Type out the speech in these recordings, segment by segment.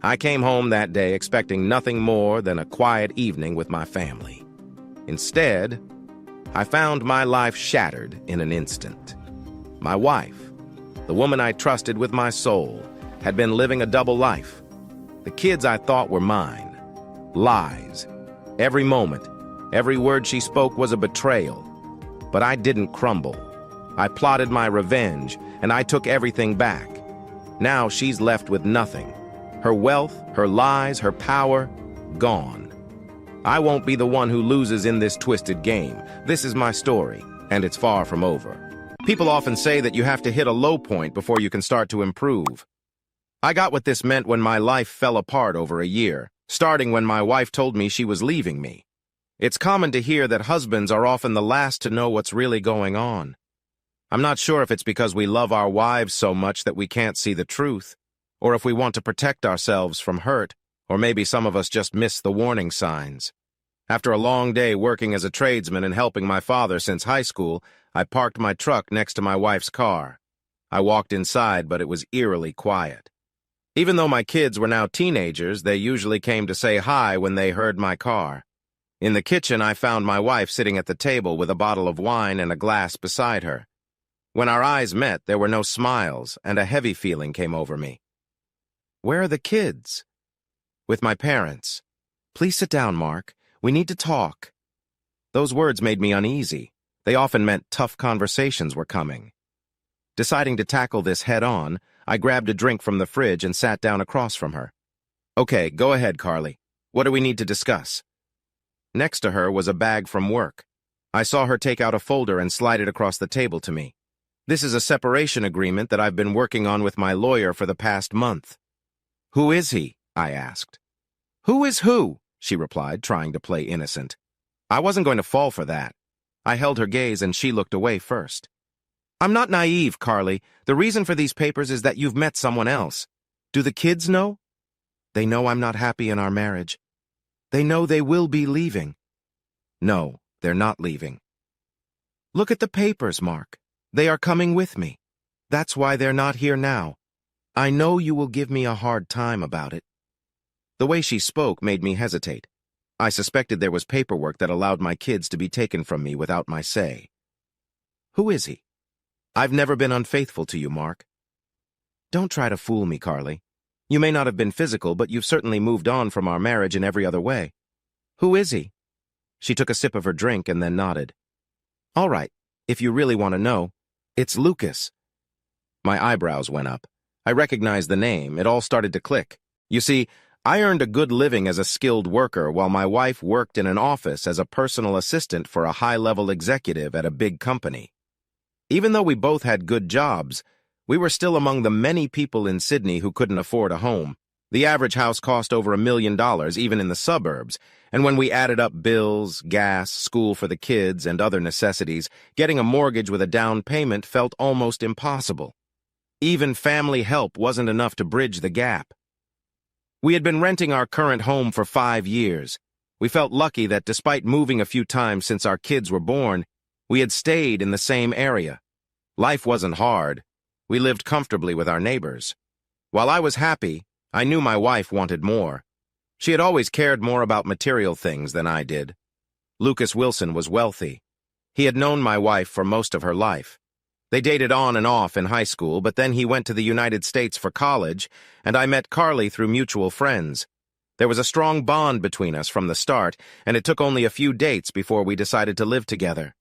I came home that day expecting nothing more than a quiet evening with my family. Instead, I found my life shattered in an instant. My wife, the woman I trusted with my soul, had been living a double life. The kids I thought were mine. Lies. Every moment, every word she spoke was a betrayal. But I didn't crumble. I plotted my revenge, and I took everything back. Now she's left with nothing. Her wealth, her lies, her power, gone. I won't be the one who loses in this twisted game. This is my story, and it's far from over. People often say that you have to hit a low point before you can start to improve. I got what this meant when my life fell apart over a year, starting when my wife told me she was leaving me. It's common to hear that husbands are often the last to know what's really going on. I'm not sure if it's because we love our wives so much that we can't see the truth, or if we want to protect ourselves from hurt, or maybe some of us just miss the warning signs. After a long day working as a tradesman and helping my father since high school, I parked my truck next to my wife's car. I walked inside, but it was eerily quiet. Even though my kids were now teenagers, they usually came to say hi when they heard my car. In the kitchen, I found my wife sitting at the table with a bottle of wine and a glass beside her. When our eyes met, there were no smiles, and a heavy feeling came over me. "Where are the kids?" "With my parents." "Please sit down, Mark. We need to talk." Those words made me uneasy. They often meant tough conversations were coming. Deciding to tackle this head-on, I grabbed a drink from the fridge and sat down across from her. "Okay, go ahead, Carly. What do we need to discuss?" Next to her was a bag from work. I saw her take out a folder and slide it across the table to me. "This is a separation agreement that I've been working on with my lawyer for the past month." "Who is he?" I asked. "Who is who?" she replied, trying to play innocent. I wasn't going to fall for that. I held her gaze and she looked away first. "I'm not naive, Carly. The reason for these papers is that you've met someone else. Do the kids know?" "They know I'm not happy in our marriage. They know they will be leaving." "No, they're not leaving." "Look at the papers, Mark. They are coming with me. That's why they're not here now. I know you will give me a hard time about it." The way she spoke made me hesitate. I suspected there was paperwork that allowed my kids to be taken from me without my say. "Who is he?" "I've never been unfaithful to you, Mark." "Don't try to fool me, Carly. You may not have been physical, but you've certainly moved on from our marriage in every other way." "Who is he?" She took a sip of her drink and then nodded. "All right, if you really want to know, it's Lucas." My eyebrows went up. I recognized the name. It all started to click. You see, I earned a good living as a skilled worker while my wife worked in an office as a personal assistant for a high-level executive at a big company. Even though we both had good jobs, we were still among the many people in Sydney who couldn't afford a home. The average house cost over $1 million, even in the suburbs, and when we added up bills, gas, school for the kids, and other necessities, getting a mortgage with a down payment felt almost impossible. Even family help wasn't enough to bridge the gap. We had been renting our current home for 5 years. We felt lucky that despite moving a few times since our kids were born, we had stayed in the same area. Life wasn't hard. We lived comfortably with our neighbors. While I was happy, I knew my wife wanted more. She had always cared more about material things than I did. Lucas Wilson was wealthy. He had known my wife for most of her life. They dated on and off in high school, but then he went to the United States for college, and I met Carly through mutual friends. There was a strong bond between us from the start, and it took only a few dates before we decided to live together.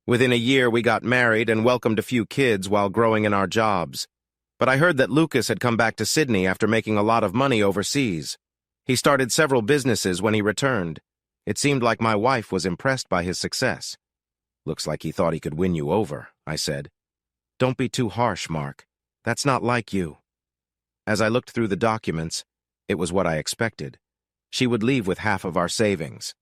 Within a year, we got married and welcomed a few kids while growing in our jobs. But I heard that Lucas had come back to Sydney after making a lot of money overseas. He started several businesses when he returned. It seemed like my wife was impressed by his success. "Looks like he thought he could win you over," I said. "Don't be too harsh, Mark. That's not like you." As I looked through the documents, it was what I expected. She would leave with half of our savings.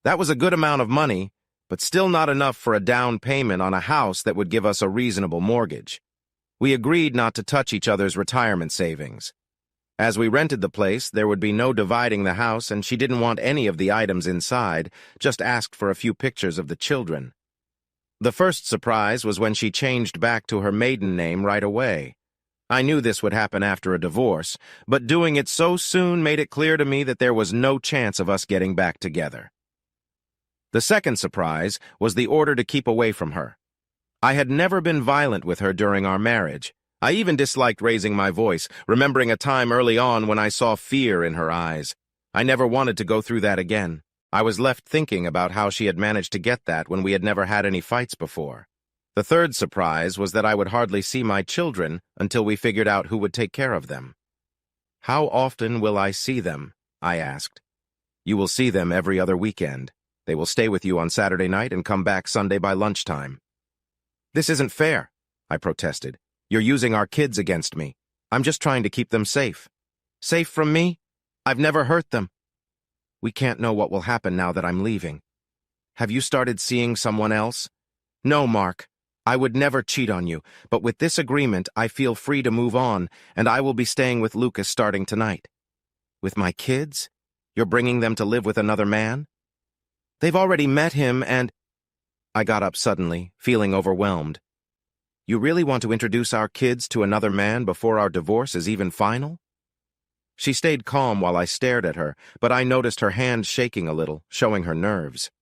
That was a good amount of money, but still not enough for a down payment on a house that would give us a reasonable mortgage. We agreed not to touch each other's retirement savings. As we rented the place, there would be no dividing the house, and she didn't want any of the items inside, just asked for a few pictures of the children. The first surprise was when she changed back to her maiden name right away. I knew this would happen after a divorce, but doing it so soon made it clear to me that there was no chance of us getting back together. The second surprise was the order to keep away from her. I had never been violent with her during our marriage. I even disliked raising my voice, remembering a time early on when I saw fear in her eyes. I never wanted to go through that again. I was left thinking about how she had managed to get that when we had never had any fights before. The third surprise was that I would hardly see my children until we figured out who would take care of them. "How often will I see them?" I asked. "You will see them every other weekend. They will stay with you on Saturday night and come back Sunday by lunchtime." "This isn't fair," I protested. "You're using our kids against me. I'm just trying to keep them safe." "Safe from me? I've never hurt them." "We can't know what will happen now that I'm leaving." "Have you started seeing someone else?" "No, Mark. I would never cheat on you, but with this agreement, I feel free to move on, and I will be staying with Lucas starting tonight." "With my kids? You're bringing them to live with another man?" "They've already met him and—" I got up suddenly, feeling overwhelmed. "You really want to introduce our kids to another man before our divorce is even final?" She stayed calm while I stared at her, but I noticed her hand shaking a little, showing her nerves.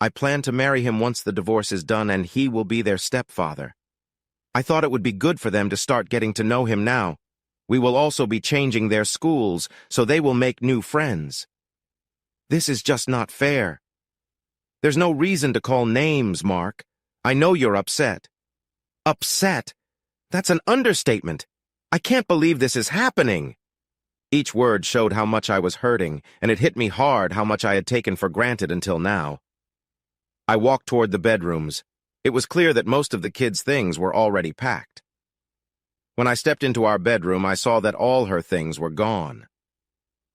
"I plan to marry him once the divorce is done, and he will be their stepfather. I thought it would be good for them to start getting to know him now. We will also be changing their schools, so they will make new friends. This is just not fair. There's no reason to call names, Mark. I know you're upset." "Upset? That's an understatement. I can't believe this is happening." Each word showed how much I was hurting, and it hit me hard how much I had taken for granted until now. I walked toward the bedrooms. It was clear that most of the kids' things were already packed. When I stepped into our bedroom, I saw that all her things were gone.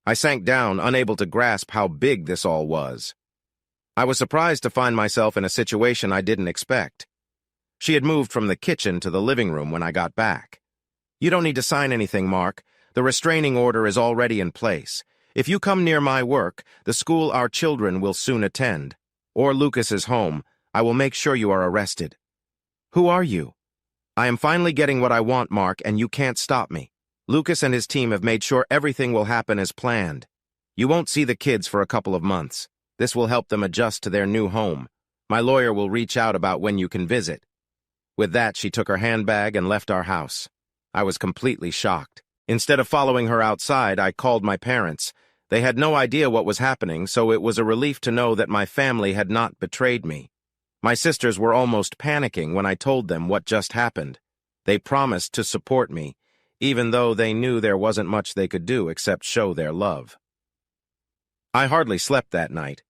I sank down, unable to grasp how big this all was. I was surprised to find myself in a situation I didn't expect. She had moved from the kitchen to the living room when I got back. "You don't need to sign anything, Mark. The restraining order is already in place. If you come near my work, the school our children will soon attend, or Lucas's home, I will make sure you are arrested." "Who are you?" "I am finally getting what I want, Mark, and you can't stop me. Lucas and his team have made sure everything will happen as planned. You won't see the kids for a couple of months. This will help them adjust to their new home. My lawyer will reach out about when you can visit." With that, she took her handbag and left our house. I was completely shocked. Instead of following her outside, I called my parents. They had no idea what was happening, so it was a relief to know that my family had not betrayed me. My sisters were almost panicking when I told them what just happened. They promised to support me, even though they knew there wasn't much they could do except show their love. I hardly slept that night.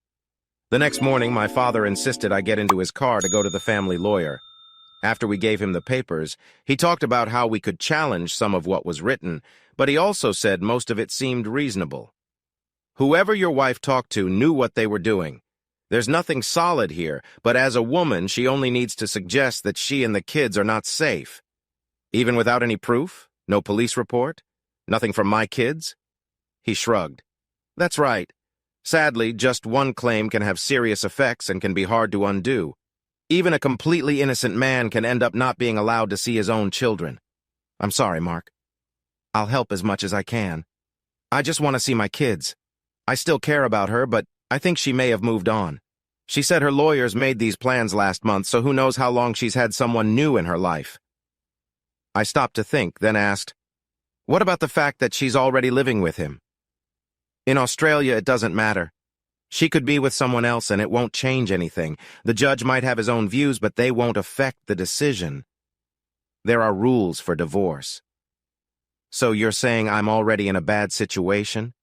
The next morning, my father insisted I get into his car to go to the family lawyer. After we gave him the papers, he talked about how we could challenge some of what was written, but he also said most of it seemed reasonable. "Whoever your wife talked to knew what they were doing. There's nothing solid here, but as a woman, she only needs to suggest that she and the kids are not safe." "Even without any proof? No police report? Nothing from my kids?" He shrugged. "That's right. Sadly, just one claim can have serious effects and can be hard to undo. Even a completely innocent man can end up not being allowed to see his own children. I'm sorry, Mark. I'll help as much as I can. I just want to see my kids. I still care about her, but I think she may have moved on. She said her lawyers made these plans last month, so who knows how long she's had someone new in her life." I stopped to think, then asked, "What about the fact that she's already living with him?" "In Australia, it doesn't matter. She could be with someone else and it won't change anything. The judge might have his own views, but they won't affect the decision. There are rules for divorce." "So you're saying I'm already in a bad situation?"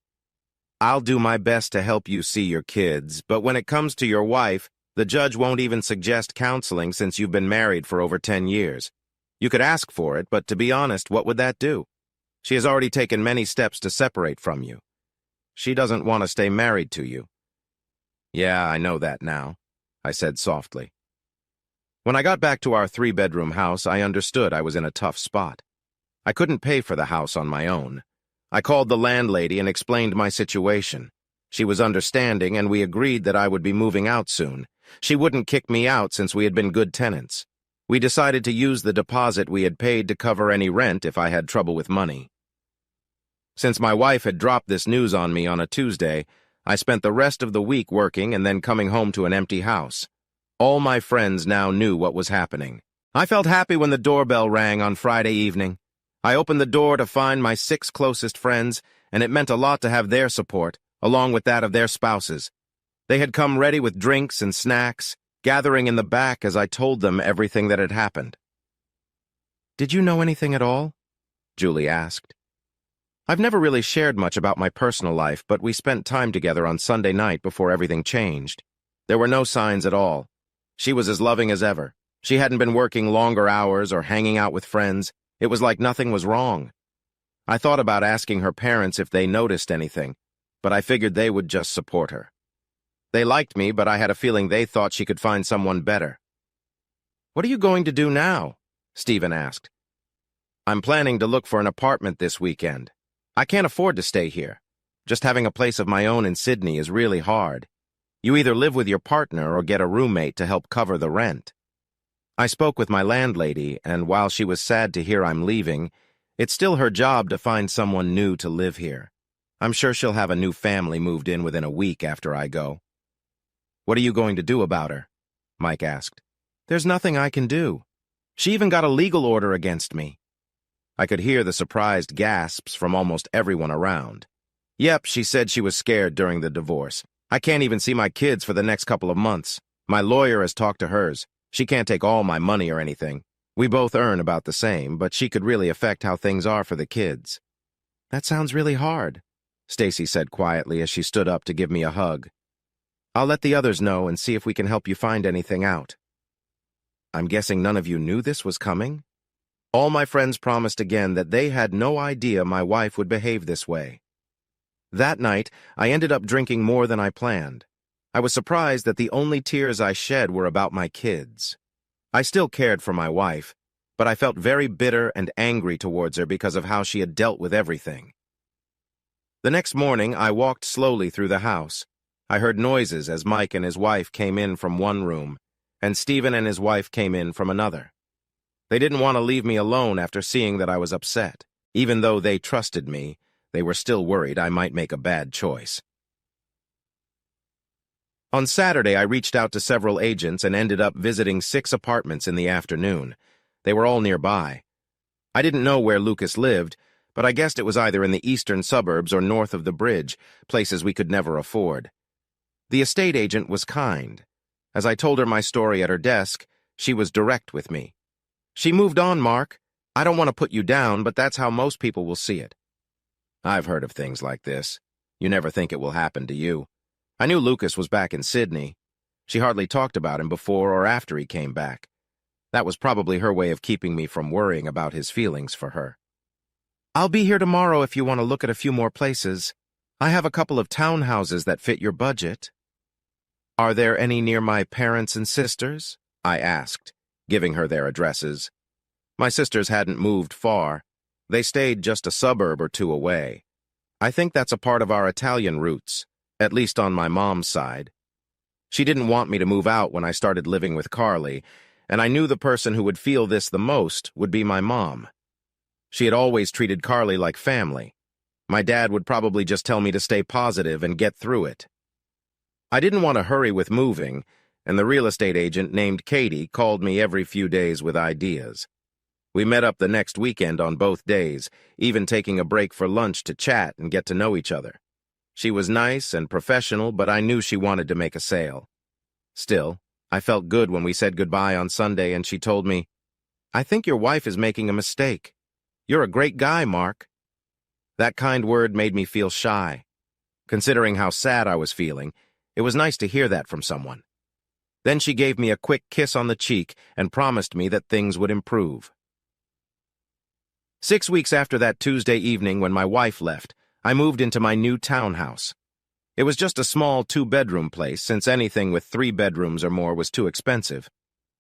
"I'll do my best to help you see your kids, but when it comes to your wife, the judge won't even suggest counseling since you've been married for over 10 years. You could ask for it, but to be honest, what would that do? She has already taken many steps to separate from you. She doesn't want to stay married to you." "Yeah, I know that now," I said softly. When I got back to our 3-bedroom house, I understood I was in a tough spot. I couldn't pay for the house on my own. I called the landlady and explained my situation. She was understanding, and we agreed that I would be moving out soon. She wouldn't kick me out since we had been good tenants. We decided to use the deposit we had paid to cover any rent if I had trouble with money. Since my wife had dropped this news on me on a Tuesday, I spent the rest of the week working and then coming home to an empty house. All my friends now knew what was happening. I felt happy when the doorbell rang on Friday evening. I opened the door to find my 6 closest friends, and it meant a lot to have their support, along with that of their spouses. They had come ready with drinks and snacks, gathering in the back as I told them everything that had happened. "Did you know anything at all?" Julie asked. I've never really shared much about my personal life, but we spent time together on Sunday night before everything changed. There were no signs at all. She was as loving as ever. She hadn't been working longer hours or hanging out with friends. It was like nothing was wrong. I thought about asking her parents if they noticed anything, but I figured they would just support her. They liked me, but I had a feeling they thought she could find someone better. "What are you going to do now?" Stephen asked. "I'm planning to look for an apartment this weekend. I can't afford to stay here. Just having a place of my own in Sydney is really hard. You either live with your partner or get a roommate to help cover the rent." I spoke with my landlady, and while she was sad to hear I'm leaving, it's still her job to find someone new to live here. I'm sure she'll have a new family moved in within a week after I go. "What are you going to do about her?" Mike asked. "There's nothing I can do. She even got a legal order against me." I could hear the surprised gasps from almost everyone around. "Yep," she said she was scared during the divorce. "I can't even see my kids for the next couple of months. My lawyer has talked to hers. She can't take all my money or anything. We both earn about the same, but she could really affect how things are for the kids." "That sounds really hard," Stacy said quietly as she stood up to give me a hug. "I'll let the others know and see if we can help you find anything out." I'm guessing none of you knew this was coming? All my friends promised again that they had no idea my wife would behave this way. That night, I ended up drinking more than I planned. I was surprised that the only tears I shed were about my kids. I still cared for my wife, but I felt very bitter and angry towards her because of how she had dealt with everything. The next morning, I walked slowly through the house. I heard noises as Mike and his wife came in from one room, and Stephen and his wife came in from another. They didn't want to leave me alone after seeing that I was upset. Even though they trusted me, they were still worried I might make a bad choice. On Saturday, I reached out to several agents and ended up visiting 6 apartments in the afternoon. They were all nearby. I didn't know where Lucas lived, but I guessed it was either in the eastern suburbs or north of the bridge, places we could never afford. The estate agent was kind. As I told her my story at her desk, she was direct with me. "She moved on, Mark. I don't want to put you down, but that's how most people will see it." I've heard of things like this. You never think it will happen to you. I knew Lucas was back in Sydney. She hardly talked about him before or after he came back. That was probably her way of keeping me from worrying about his feelings for her. "I'll be here tomorrow if you want to look at a few more places. I have a couple of townhouses that fit your budget." "Are there any near my parents and sisters?" I asked, giving her their addresses. My sisters hadn't moved far. They stayed just a suburb or 2 away. I think that's a part of our Italian roots, at least on my mom's side. She didn't want me to move out when I started living with Carly, and I knew the person who would feel this the most would be my mom. She had always treated Carly like family. My dad would probably just tell me to stay positive and get through it. I didn't want to hurry with moving, and the real estate agent named Katie called me every few days with ideas. We met up the next weekend on both days, even taking a break for lunch to chat and get to know each other. She was nice and professional, but I knew she wanted to make a sale. Still, I felt good when we said goodbye on Sunday and she told me, "I think your wife is making a mistake. You're a great guy, Mark." That kind word made me feel shy. Considering how sad I was feeling, it was nice to hear that from someone. Then she gave me a quick kiss on the cheek and promised me that things would improve. 6 weeks after that Tuesday evening when my wife left, I moved into my new townhouse. It was just a small 2-bedroom place, since anything with 3 bedrooms or more was too expensive.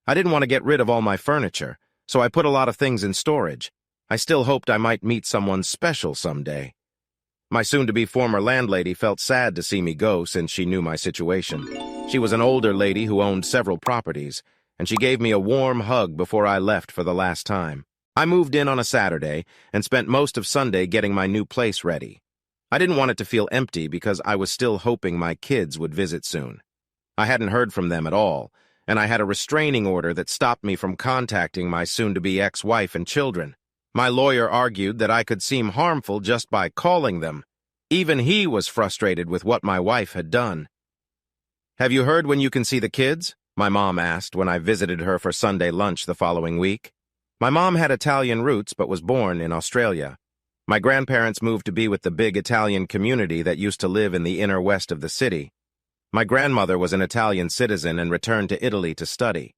I didn't want to get rid of all my furniture, so I put a lot of things in storage. I still hoped I might meet someone special someday. My soon-to-be former landlady felt sad to see me go since she knew my situation. She was an older lady who owned several properties, and she gave me a warm hug before I left for the last time. I moved in on a Saturday and spent most of Sunday getting my new place ready. I didn't want it to feel empty because I was still hoping my kids would visit soon. I hadn't heard from them at all, and I had a restraining order that stopped me from contacting my soon-to-be ex-wife and children. My lawyer argued that I could seem harmful just by calling them. Even he was frustrated with what my wife had done. "Have you heard when you can see the kids?" my mom asked when I visited her for Sunday lunch the following week. My mom had Italian roots but was born in Australia. My grandparents moved to be with the big Italian community that used to live in the inner west of the city. My grandmother was an Italian citizen and returned to Italy to study.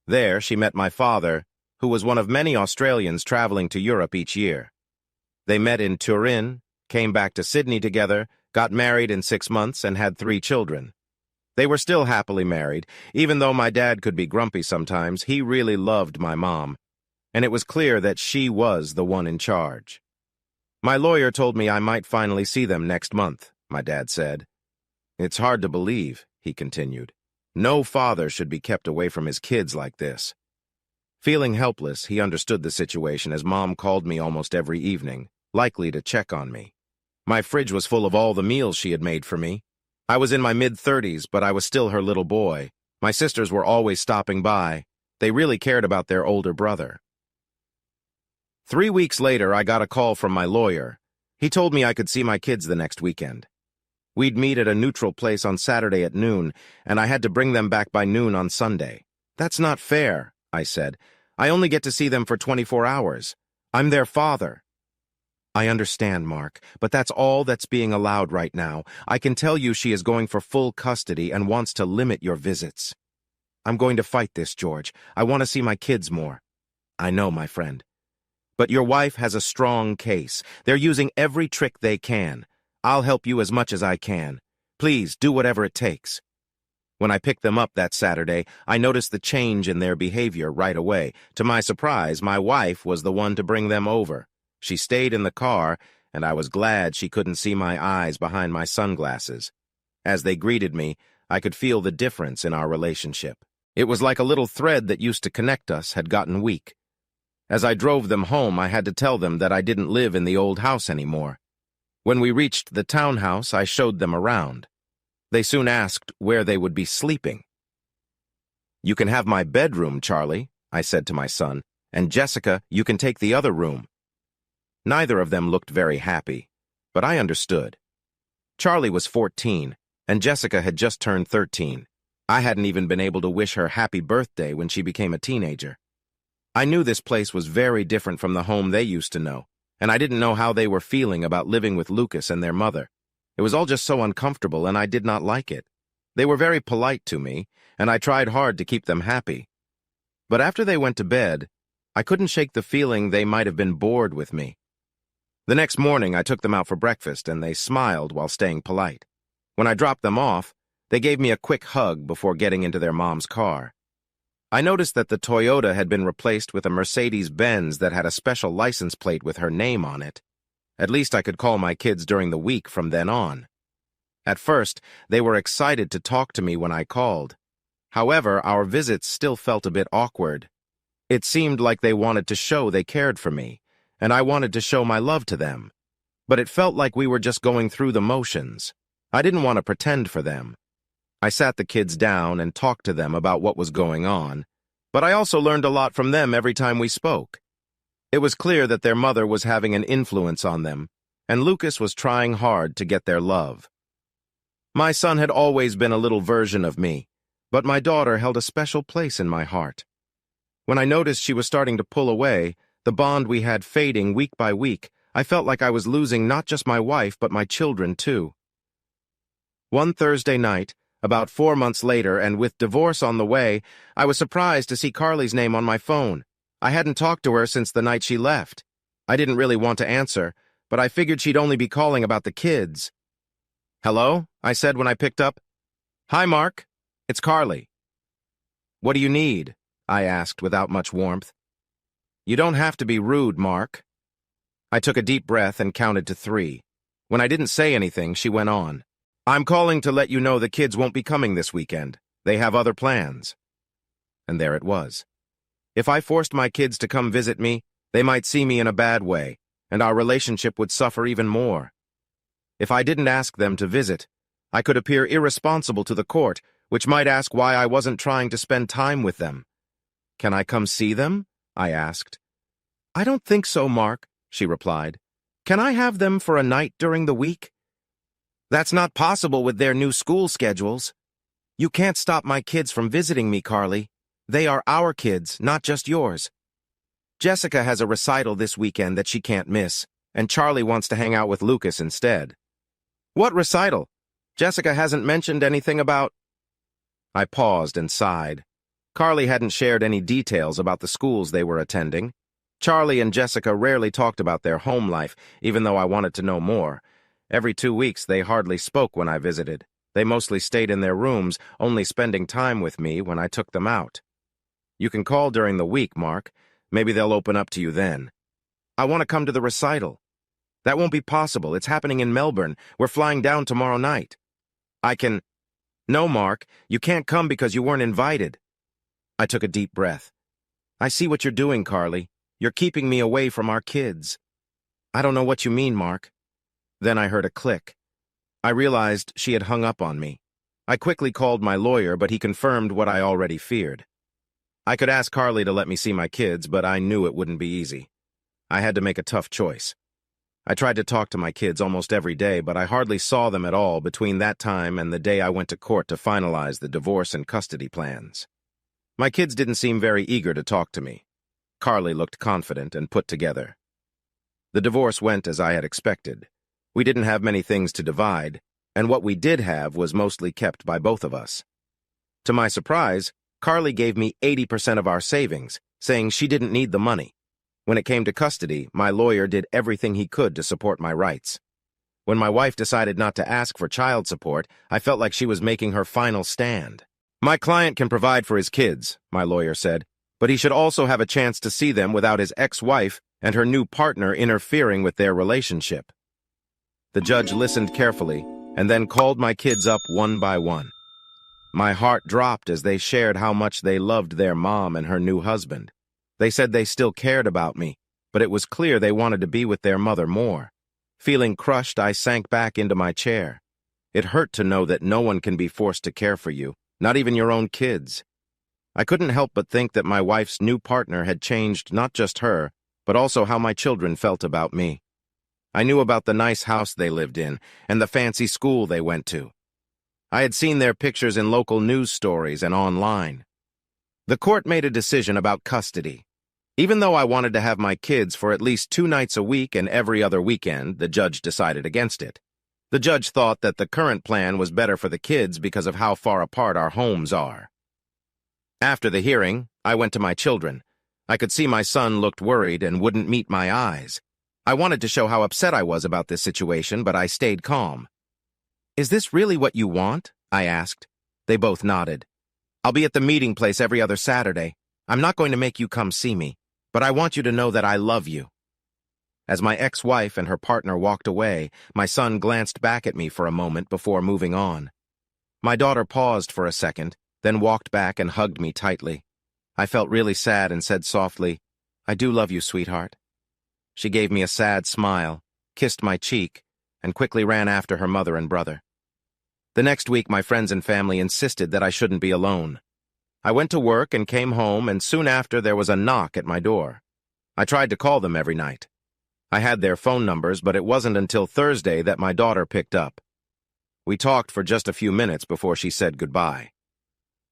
There, she met my father, who was one of many Australians traveling to Europe each year. They met in Turin, came back to Sydney together, got married in 6 months, and had 3 children. They were still happily married. Even though my dad could be grumpy sometimes, he really loved my mom, and it was clear that she was the one in charge. My lawyer told me I might finally see them next month, my dad said. "It's hard to believe," he continued. "No father should be kept away from his kids like this." Feeling helpless, he understood the situation as Mom called me almost every evening, likely to check on me. My fridge was full of all the meals she had made for me. I was in my mid-30s, but I was still her little boy. My sisters were always stopping by. They really cared about their older brother. 3 weeks later, I got a call from my lawyer. He told me I could see my kids the next weekend. We'd meet at a neutral place on Saturday at noon, and I had to bring them back by noon on Sunday. "That's not fair," I said. "I only get to see them for 24 hours. I'm their father." "I understand, Mark, but that's all that's being allowed right now. I can tell you she is going for full custody and wants to limit your visits." "I'm going to fight this, George. I want to see my kids more." "I know, my friend. But your wife has a strong case. They're using every trick they can. I'll help you as much as I can. Please, do whatever it takes." When I picked them up that Saturday, I noticed the change in their behavior right away. To my surprise, my wife was the one to bring them over. She stayed in the car, and I was glad she couldn't see my eyes behind my sunglasses. As they greeted me, I could feel the difference in our relationship. It was like a little thread that used to connect us had gotten weak. As I drove them home, I had to tell them that I didn't live in the old house anymore. When we reached the townhouse, I showed them around. They soon asked where they would be sleeping. "You can have my bedroom, Charlie," I said to my son, "and Jessica, you can take the other room." Neither of them looked very happy, but I understood. Charlie was 14, and Jessica had just turned 13. I hadn't even been able to wish her happy birthday when she became a teenager. I knew this place was very different from the home they used to know, and I didn't know how they were feeling about living with Lucas and their mother. It was all just so uncomfortable, and I did not like it. They were very polite to me, and I tried hard to keep them happy. But after they went to bed, I couldn't shake the feeling they might have been bored with me. The next morning, I took them out for breakfast, and they smiled while staying polite. When I dropped them off, they gave me a quick hug before getting into their mom's car. I noticed that the Toyota had been replaced with a Mercedes-Benz that had a special license plate with her name on it. At least I could call my kids during the week from then on. At first, they were excited to talk to me when I called. However, our visits still felt a bit awkward. It seemed like they wanted to show they cared for me, and I wanted to show my love to them. But it felt like we were just going through the motions. I didn't want to pretend for them. I sat the kids down and talked to them about what was going on, but I also learned a lot from them every time we spoke. It was clear that their mother was having an influence on them, and Lucas was trying hard to get their love. My son had always been a little version of me, but my daughter held a special place in my heart. When I noticed she was starting to pull away, the bond we had fading week by week, I felt like I was losing not just my wife but my children too. One Thursday night, about 4 months later, and with divorce on the way, I was surprised to see Carly's name on my phone. I hadn't talked to her since the night she left. I didn't really want to answer, but I figured she'd only be calling about the kids. "Hello?" I said when I picked up. "Hi, Mark. It's Carly." "What do you need?" I asked without much warmth. "You don't have to be rude, Mark." I took a deep breath and counted to 3. When I didn't say anything, she went on. "I'm calling to let you know the kids won't be coming this weekend. They have other plans." And there it was. If I forced my kids to come visit me, they might see me in a bad way, and our relationship would suffer even more. If I didn't ask them to visit, I could appear irresponsible to the court, which might ask why I wasn't trying to spend time with them. "Can I come see them?" I asked. "I don't think so, Mark," she replied. "Can I have them for a night during the week?" "That's not possible with their new school schedules." "You can't stop my kids from visiting me, Carly. They are our kids, not just yours. Jessica has a recital this weekend that she can't miss, and Charlie wants to hang out with Lucas instead." "What recital? Jessica hasn't mentioned anything about—" I paused and sighed. Carly hadn't shared any details about the schools they were attending. Charlie and Jessica rarely talked about their home life, even though I wanted to know more. Every 2 weeks, they hardly spoke when I visited. They mostly stayed in their rooms, only spending time with me when I took them out. "You can call during the week, Mark. Maybe they'll open up to you then." "I want to come to the recital." "That won't be possible. It's happening in Melbourne. We're flying down tomorrow night." "I can—" "No, Mark. You can't come because you weren't invited." I took a deep breath. "I see what you're doing, Carly. You're keeping me away from our kids." "I don't know what you mean, Mark." Then I heard a click. I realized she had hung up on me. I quickly called my lawyer, but he confirmed what I already feared. I could ask Carly to let me see my kids, but I knew it wouldn't be easy. I had to make a tough choice. I tried to talk to my kids almost every day, but I hardly saw them at all between that time and the day I went to court to finalize the divorce and custody plans. My kids didn't seem very eager to talk to me. Carly looked confident and put together. The divorce went as I had expected. We didn't have many things to divide, and what we did have was mostly kept by both of us. To my surprise, Carly gave me 80% of our savings, saying she didn't need the money. When it came to custody, my lawyer did everything he could to support my rights. When my wife decided not to ask for child support, I felt like she was making her final stand. "My client can provide for his kids," my lawyer said, "but he should also have a chance to see them without his ex-wife and her new partner interfering with their relationship." The judge listened carefully and then called my kids up one by one. My heart dropped as they shared how much they loved their mom and her new husband. They said they still cared about me, but it was clear they wanted to be with their mother more. Feeling crushed, I sank back into my chair. It hurt to know that no one can be forced to care for you, not even your own kids. I couldn't help but think that my wife's new partner had changed not just her, but also how my children felt about me. I knew about the nice house they lived in and the fancy school they went to. I had seen their pictures in local news stories and online. The court made a decision about custody. Even though I wanted to have my kids for at least 2 nights a week and every other weekend, the judge decided against it. The judge thought that the current plan was better for the kids because of how far apart our homes are. After the hearing, I went to my children. I could see my son looked worried and wouldn't meet my eyes. I wanted to show how upset I was about this situation, but I stayed calm. "Is this really what you want?" I asked. They both nodded. "I'll be at the meeting place every other Saturday. I'm not going to make you come see me, but I want you to know that I love you." As my ex-wife and her partner walked away, my son glanced back at me for a moment before moving on. My daughter paused for a second, then walked back and hugged me tightly. I felt really sad and said softly, "I do love you, sweetheart." She gave me a sad smile, kissed my cheek, and quickly ran after her mother and brother. The next week, my friends and family insisted that I shouldn't be alone. I went to work and came home, and soon after there was a knock at my door. I tried to call them every night. I had their phone numbers, but it wasn't until Thursday that my daughter picked up. We talked for just a few minutes before she said goodbye.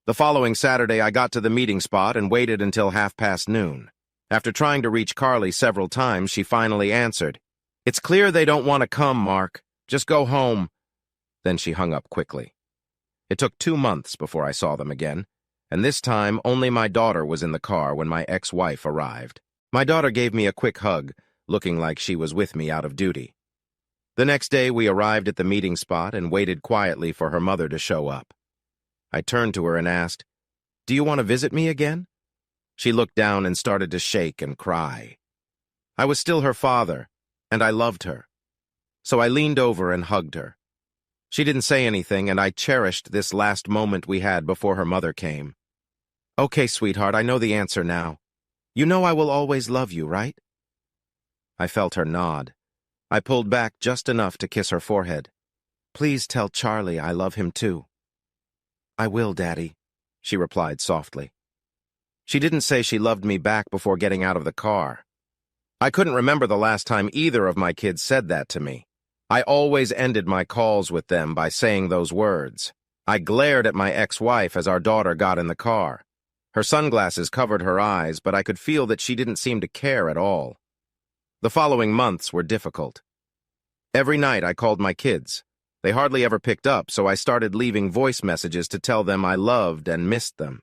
The following Saturday, I got to the meeting spot and waited until noon. After trying to reach Carly several times, she finally answered, "It's clear they don't want to come, Mark. Just go home." Then she hung up quickly. It took 2 months before I saw them again, and this time only my daughter was in the car when my ex-wife arrived. My daughter gave me a quick hug, looking like she was with me out of duty. The next day we arrived at the meeting spot and waited quietly for her mother to show up. I turned to her and asked, "Do you want to visit me again?" She looked down and started to shake and cry. I was still her father, and I loved her. So I leaned over and hugged her. She didn't say anything, and I cherished this last moment we had before her mother came. Okay, sweetheart, I know the answer now. You know I will always love you, right? I felt her nod. I pulled back just enough to kiss her forehead. Please tell Charlie I love him too. I will, Daddy, she replied softly. She didn't say she loved me back before getting out of the car. I couldn't remember the last time either of my kids said that to me. I always ended my calls with them by saying those words. I glared at my ex-wife as our daughter got in the car. Her sunglasses covered her eyes, but I could feel that she didn't seem to care at all. The following months were difficult. Every night I called my kids. They hardly ever picked up, so I started leaving voice messages to tell them I loved and missed them.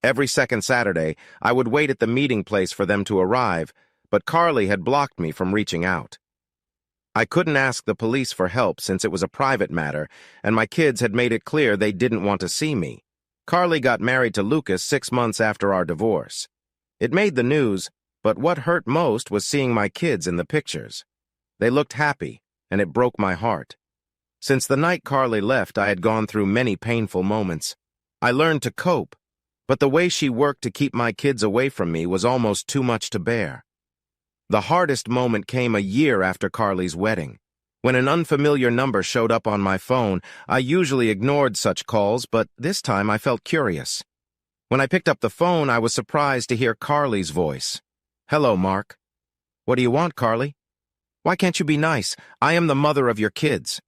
Every second Saturday, I would wait at the meeting place for them to arrive, but Carly had blocked me from reaching out. I couldn't ask the police for help since it was a private matter, and my kids had made it clear they didn't want to see me. Carly got married to Lucas 6 months after our divorce. It made the news, but what hurt most was seeing my kids in the pictures. They looked happy, and it broke my heart. Since the night Carly left, I had gone through many painful moments. I learned to cope, but the way she worked to keep my kids away from me was almost too much to bear. The hardest moment came a year after Carly's wedding. When an unfamiliar number showed up on my phone, I usually ignored such calls, but this time I felt curious. When I picked up the phone, I was surprised to hear Carly's voice. Hello, Mark. What do you want, Carly? Why can't you be nice? I am the mother of your kids.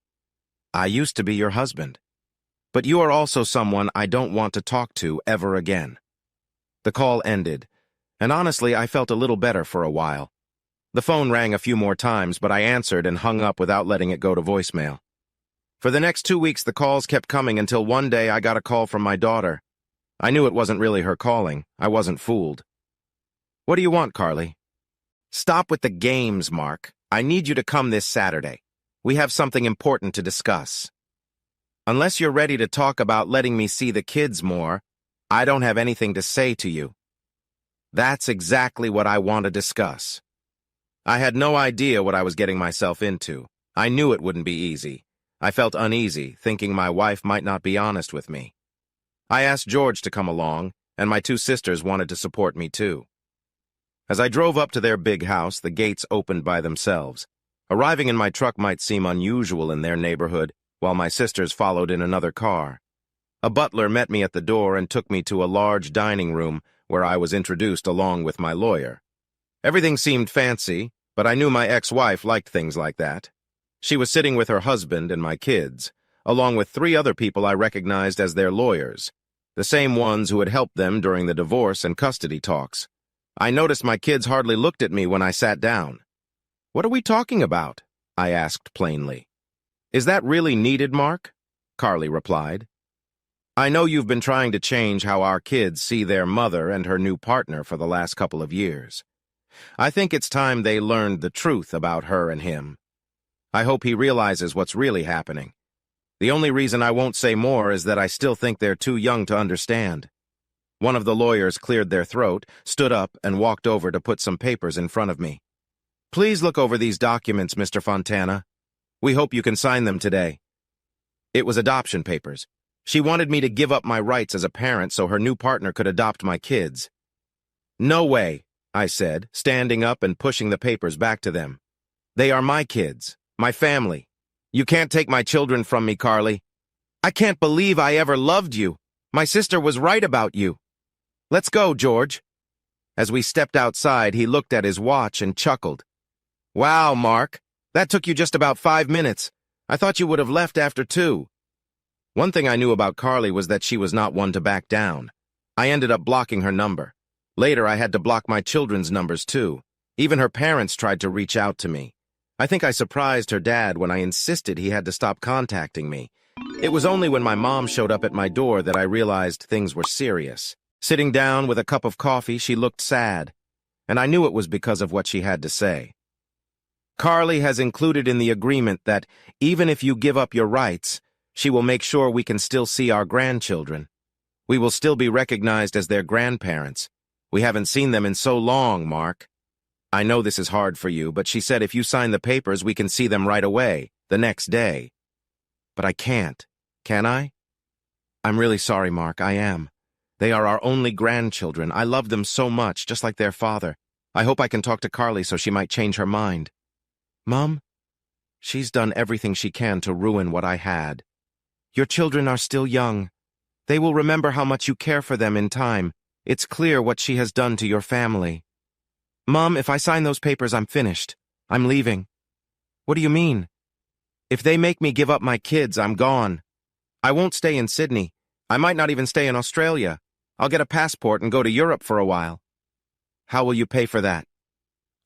I used to be your husband. But you are also someone I don't want to talk to ever again. The call ended, and honestly, I felt a little better for a while. The phone rang a few more times, but I answered and hung up without letting it go to voicemail. For the next 2 weeks, the calls kept coming until one day I got a call from my daughter. I knew it wasn't really her calling. I wasn't fooled. What do you want, Carly? Stop with the games, Mark. I need you to come this Saturday. We have something important to discuss. Unless you're ready to talk about letting me see the kids more, I don't have anything to say to you. That's exactly what I want to discuss. I had no idea what I was getting myself into. I knew it wouldn't be easy. I felt uneasy, thinking my wife might not be honest with me. I asked George to come along, and my 2 sisters wanted to support me too. As I drove up to their big house, the gates opened by themselves. Arriving in my truck might seem unusual in their neighborhood, while my sisters followed in another car. A butler met me at the door and took me to a large dining room where I was introduced along with my lawyer. Everything seemed fancy, but I knew my ex-wife liked things like that. She was sitting with her husband and my kids, along with 3 other people I recognized as their lawyers, the same ones who had helped them during the divorce and custody talks. I noticed my kids hardly looked at me when I sat down. What are we talking about? I asked plainly. Is that really needed, Mark? Carly replied. I know you've been trying to change how our kids see their mother and her new partner for the last couple of years. I think it's time they learned the truth about her and him. I hope he realizes what's really happening. The only reason I won't say more is that I still think they're too young to understand. One of the lawyers cleared their throat, stood up, and walked over to put some papers in front of me. Please look over these documents, Mr. Fontana. We hope you can sign them today. It was adoption papers. She wanted me to give up my rights as a parent so her new partner could adopt my kids. No way, I said, standing up and pushing the papers back to them. They are my kids, my family. You can't take my children from me, Carly. I can't believe I ever loved you. My sister was right about you. Let's go, George. As we stepped outside, he looked at his watch and chuckled. Wow, Mark, that took you just about 5 minutes. I thought you would have left after 2. One thing I knew about Carly was that she was not one to back down. I ended up blocking her number. Later, I had to block my children's numbers too. Even her parents tried to reach out to me. I think I surprised her dad when I insisted he had to stop contacting me. It was only when my mom showed up at my door that I realized things were serious. Sitting down with a cup of coffee, she looked sad, and I knew it was because of what she had to say. Carly has included in the agreement that even if you give up your rights, she will make sure we can still see our grandchildren. We will still be recognized as their grandparents. We haven't seen them in so long, Mark. I know this is hard for you, but she said if you sign the papers, we can see them right away, the next day. But I can't, can I? I'm really sorry, Mark, I am. They are our only grandchildren. I love them so much, just like their father. I hope I can talk to Carly so she might change her mind. Mom, she's done everything she can to ruin what I had. Your children are still young. They will remember how much you care for them in time. It's clear what she has done to your family. Mom, if I sign those papers, I'm finished. I'm leaving. What do you mean? If they make me give up my kids, I'm gone. I won't stay in Sydney. I might not even stay in Australia. I'll get a passport and go to Europe for a while. How will you pay for that?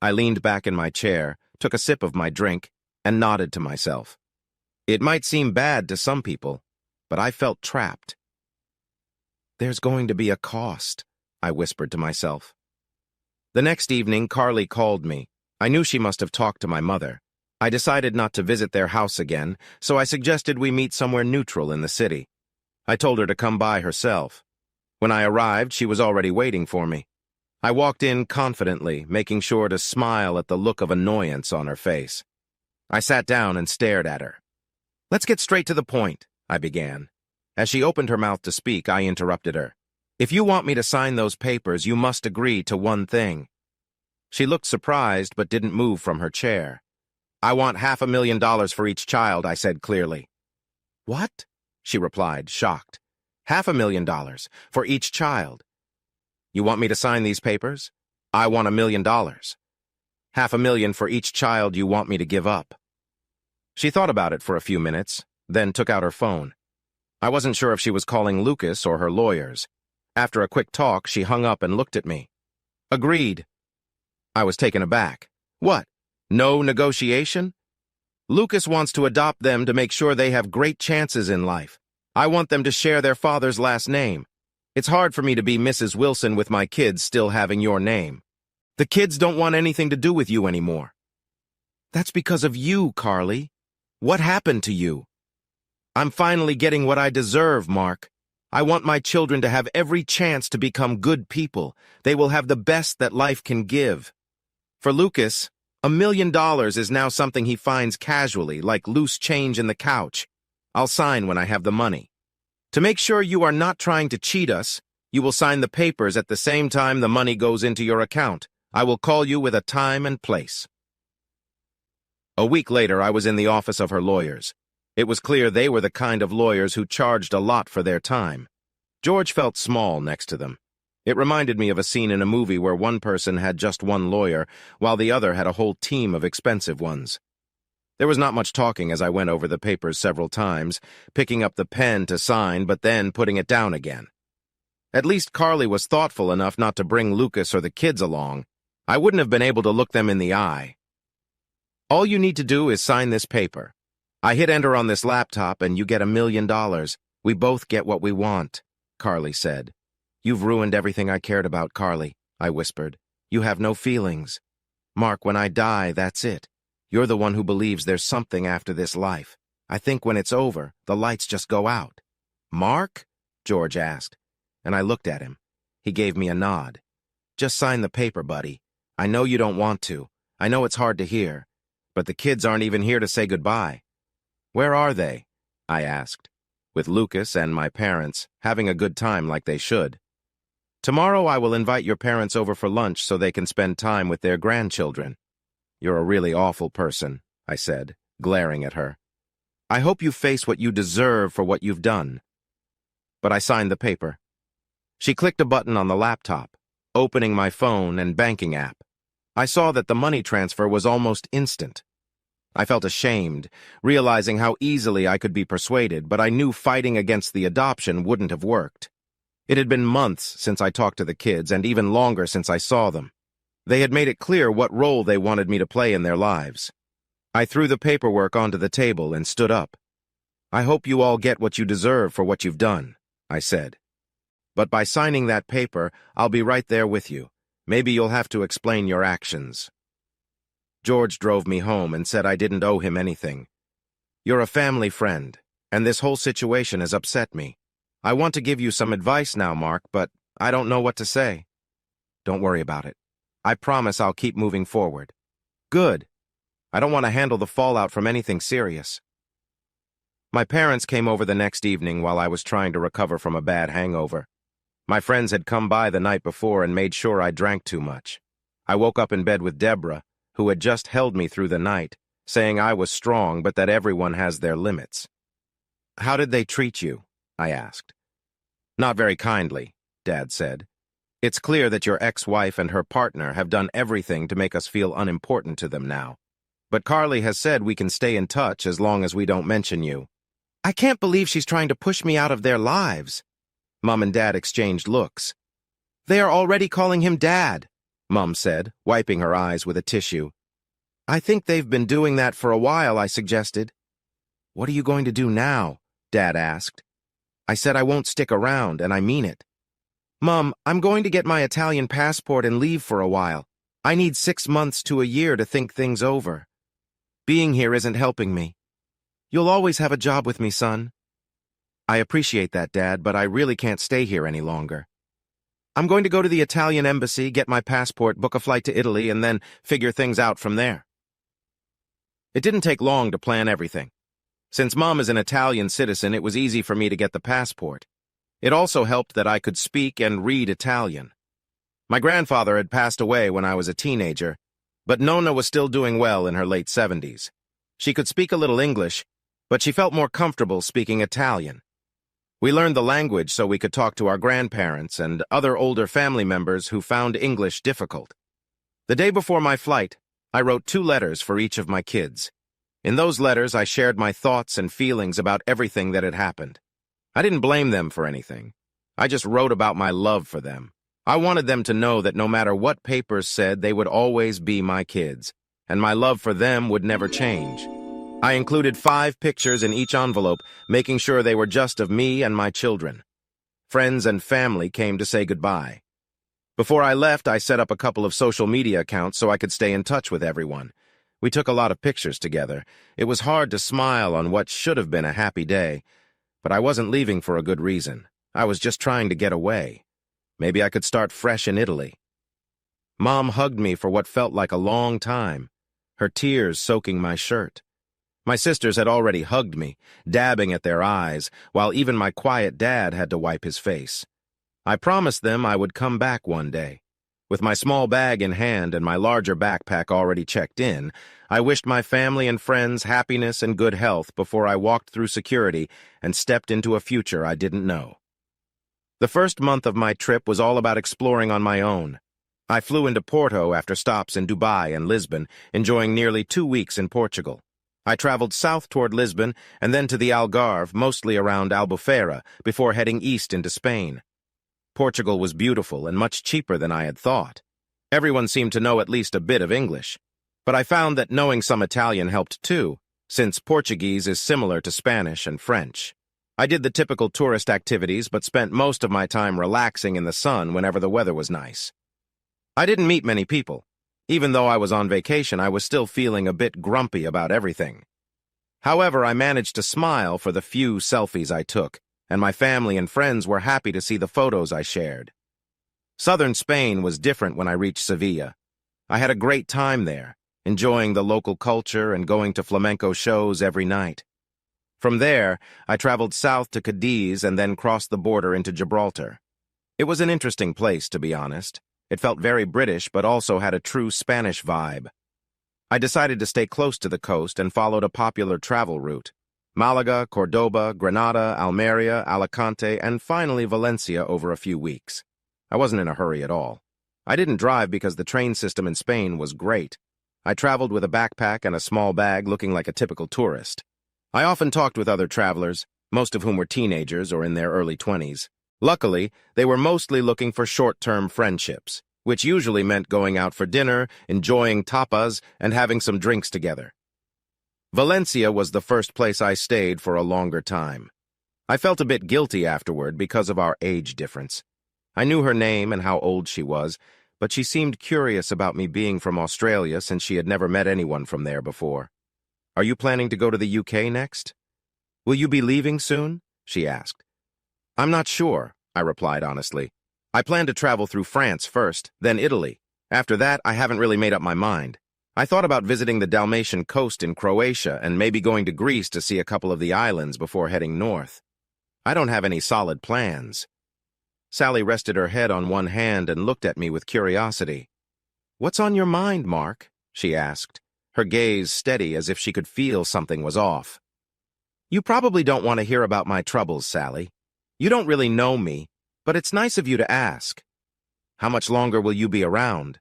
I leaned back in my chair, took a sip of my drink, and nodded to myself. It might seem bad to some people, but I felt trapped. There's going to be a cost, I whispered to myself. The next evening, Carly called me. I knew she must have talked to my mother. I decided not to visit their house again, so I suggested we meet somewhere neutral in the city. I told her to come by herself. When I arrived, she was already waiting for me. I walked in confidently, making sure to smile at the look of annoyance on her face. I sat down and stared at her. Let's get straight to the point, I began. As she opened her mouth to speak, I interrupted her. If you want me to sign those papers, you must agree to one thing. She looked surprised but didn't move from her chair. I want $500,000 for each child, I said clearly. What? She replied, shocked. $500,000 for each child. You want me to sign these papers? I want $1 million. $500,000 for each child you want me to give up. She thought about it for a few minutes, then took out her phone. I wasn't sure if she was calling Lucas or her lawyers. After a quick talk, she hung up and looked at me. Agreed. I was taken aback. What? No negotiation? Lucas wants to adopt them to make sure they have great chances in life. I want them to share their father's last name. It's hard for me to be Mrs. Wilson with my kids still having your name. The kids don't want anything to do with you anymore. That's because of you, Carly. What happened to you? I'm finally getting what I deserve, Mark. I want my children to have every chance to become good people. They will have the best that life can give. For Lucas, $1 million is now something he finds casually, like loose change in the couch. I'll sign when I have the money. To make sure you are not trying to cheat us, you will sign the papers at the same time the money goes into your account. I will call you with a time and place. A week later, I was in the office of her lawyers. It was clear they were the kind of lawyers who charged a lot for their time. George felt small next to them. It reminded me of a scene in a movie where one person had just one lawyer, while the other had a whole team of expensive ones. There was not much talking as I went over the papers several times, picking up the pen to sign but then putting it down again. At least Carly was thoughtful enough not to bring Lucas or the kids along. I wouldn't have been able to look them in the eye. All you need to do is sign this paper. I hit enter on this laptop and you get $1 million. We both get what we want, Carly said. You've ruined everything I cared about, Carly, I whispered. You have no feelings. Mark, when I die, that's it. You're the one who believes there's something after this life. I think when it's over, the lights just go out. Mark? George asked, and I looked at him. He gave me a nod. Just sign the paper, buddy. I know you don't want to. I know it's hard to hear. But the kids aren't even here to say goodbye. Where are they? I asked. With Lucas and my parents, having a good time like they should. Tomorrow I will invite your parents over for lunch so they can spend time with their grandchildren. You're a really awful person, I said, glaring at her. I hope you face what you deserve for what you've done. But I signed the paper. She clicked a button on the laptop, opening my phone and banking app. I saw that the money transfer was almost instant. I felt ashamed, realizing how easily I could be persuaded, but I knew fighting against the adoption wouldn't have worked. It had been months since I talked to the kids, and even longer since I saw them. They had made it clear what role they wanted me to play in their lives. I threw the paperwork onto the table and stood up. I hope you all get what you deserve for what you've done, I said. But by signing that paper, I'll be right there with you. Maybe you'll have to explain your actions. George drove me home and said I didn't owe him anything. You're a family friend, and this whole situation has upset me. I want to give you some advice now, Mark, but I don't know what to say. Don't worry about it. I promise I'll keep moving forward. Good. I don't want to handle the fallout from anything serious. My parents came over the next evening while I was trying to recover from a bad hangover. My friends had come by the night before and made sure I drank too much. I woke up in bed with Deborah, who had just held me through the night, saying I was strong but that everyone has their limits. "How did they treat you?" I asked. "Not very kindly," Dad said. "It's clear that your ex-wife and her partner have done everything to make us feel unimportant to them now. But Carly has said we can stay in touch as long as we don't mention you." "I can't believe she's trying to push me out of their lives." Mom and Dad exchanged looks. "They are already calling him Dad," Mom said, wiping her eyes with a tissue. "I think they've been doing that for a while," I suggested. "What are you going to do now?" Dad asked. I said I won't stick around, and I mean it. "Mom, I'm going to get my Italian passport and leave for a while. I need 6 months to a year to think things over. Being here isn't helping me. You'll always have a job with me, son." "I appreciate that, Dad, but I really can't stay here any longer. I'm going to go to the Italian embassy, get my passport, book a flight to Italy, and then figure things out from there." It didn't take long to plan everything. Since Mom is an Italian citizen, it was easy for me to get the passport. It also helped that I could speak and read Italian. My grandfather had passed away when I was a teenager, but Nonna was still doing well in her late 70s. She could speak a little English, but she felt more comfortable speaking Italian. We learned the language so we could talk to our grandparents and other older family members who found English difficult. The day before my flight, I wrote 2 letters for each of my kids. In those letters, I shared my thoughts and feelings about everything that had happened. I didn't blame them for anything. I just wrote about my love for them. I wanted them to know that no matter what papers said, they would always be my kids, and my love for them would never change. I included 5 pictures in each envelope, making sure they were just of me and my children. Friends and family came to say goodbye. Before I left, I set up a couple of social media accounts so I could stay in touch with everyone. We took a lot of pictures together. It was hard to smile on what should have been a happy day, but I wasn't leaving for a good reason. I was just trying to get away. Maybe I could start fresh in Italy. Mom hugged me for what felt like a long time, her tears soaking my shirt. My sisters had already hugged me, dabbing at their eyes, while even my quiet dad had to wipe his face. I promised them I would come back one day. With my small bag in hand and my larger backpack already checked in, I wished my family and friends happiness and good health before I walked through security and stepped into a future I didn't know. The first month of my trip was all about exploring on my own. I flew into Porto after stops in Dubai and Lisbon, enjoying nearly 2 weeks in Portugal. I traveled south toward Lisbon and then to the Algarve, mostly around Albufeira, before heading east into Spain. Portugal was beautiful and much cheaper than I had thought. Everyone seemed to know at least a bit of English. But I found that knowing some Italian helped too, since Portuguese is similar to Spanish and French. I did the typical tourist activities but spent most of my time relaxing in the sun whenever the weather was nice. I didn't meet many people. Even though I was on vacation, I was still feeling a bit grumpy about everything. However, I managed to smile for the few selfies I took, and my family and friends were happy to see the photos I shared. Southern Spain was different when I reached Sevilla. I had a great time there, enjoying the local culture and going to flamenco shows every night. From there, I traveled south to Cadiz and then crossed the border into Gibraltar. It was an interesting place, to be honest. It felt very British, but also had a true Spanish vibe. I decided to stay close to the coast and followed a popular travel route. Malaga, Cordoba, Granada, Almeria, Alicante, and finally Valencia over a few weeks. I wasn't in a hurry at all. I didn't drive because the train system in Spain was great. I traveled with a backpack and a small bag looking like a typical tourist. I often talked with other travelers, most of whom were teenagers or in their early 20s. Luckily, they were mostly looking for short-term friendships, which usually meant going out for dinner, enjoying tapas, and having some drinks together. Valencia was the first place I stayed for a longer time. I felt a bit guilty afterward because of our age difference. I knew her name and how old she was, but she seemed curious about me being from Australia since she had never met anyone from there before. "Are you planning to go to the UK next? Will you be leaving soon?" she asked. "I'm not sure," I replied honestly. "I plan to travel through France first, then Italy. After that, I haven't really made up my mind. I thought about visiting the Dalmatian coast in Croatia and maybe going to Greece to see a couple of the islands before heading north. I don't have any solid plans." Sally rested her head on one hand and looked at me with curiosity. "What's on your mind, Mark?" she asked, her gaze steady as if she could feel something was off. "You probably don't want to hear about my troubles, Sally. You don't really know me, but it's nice of you to ask. How much longer will you be around?"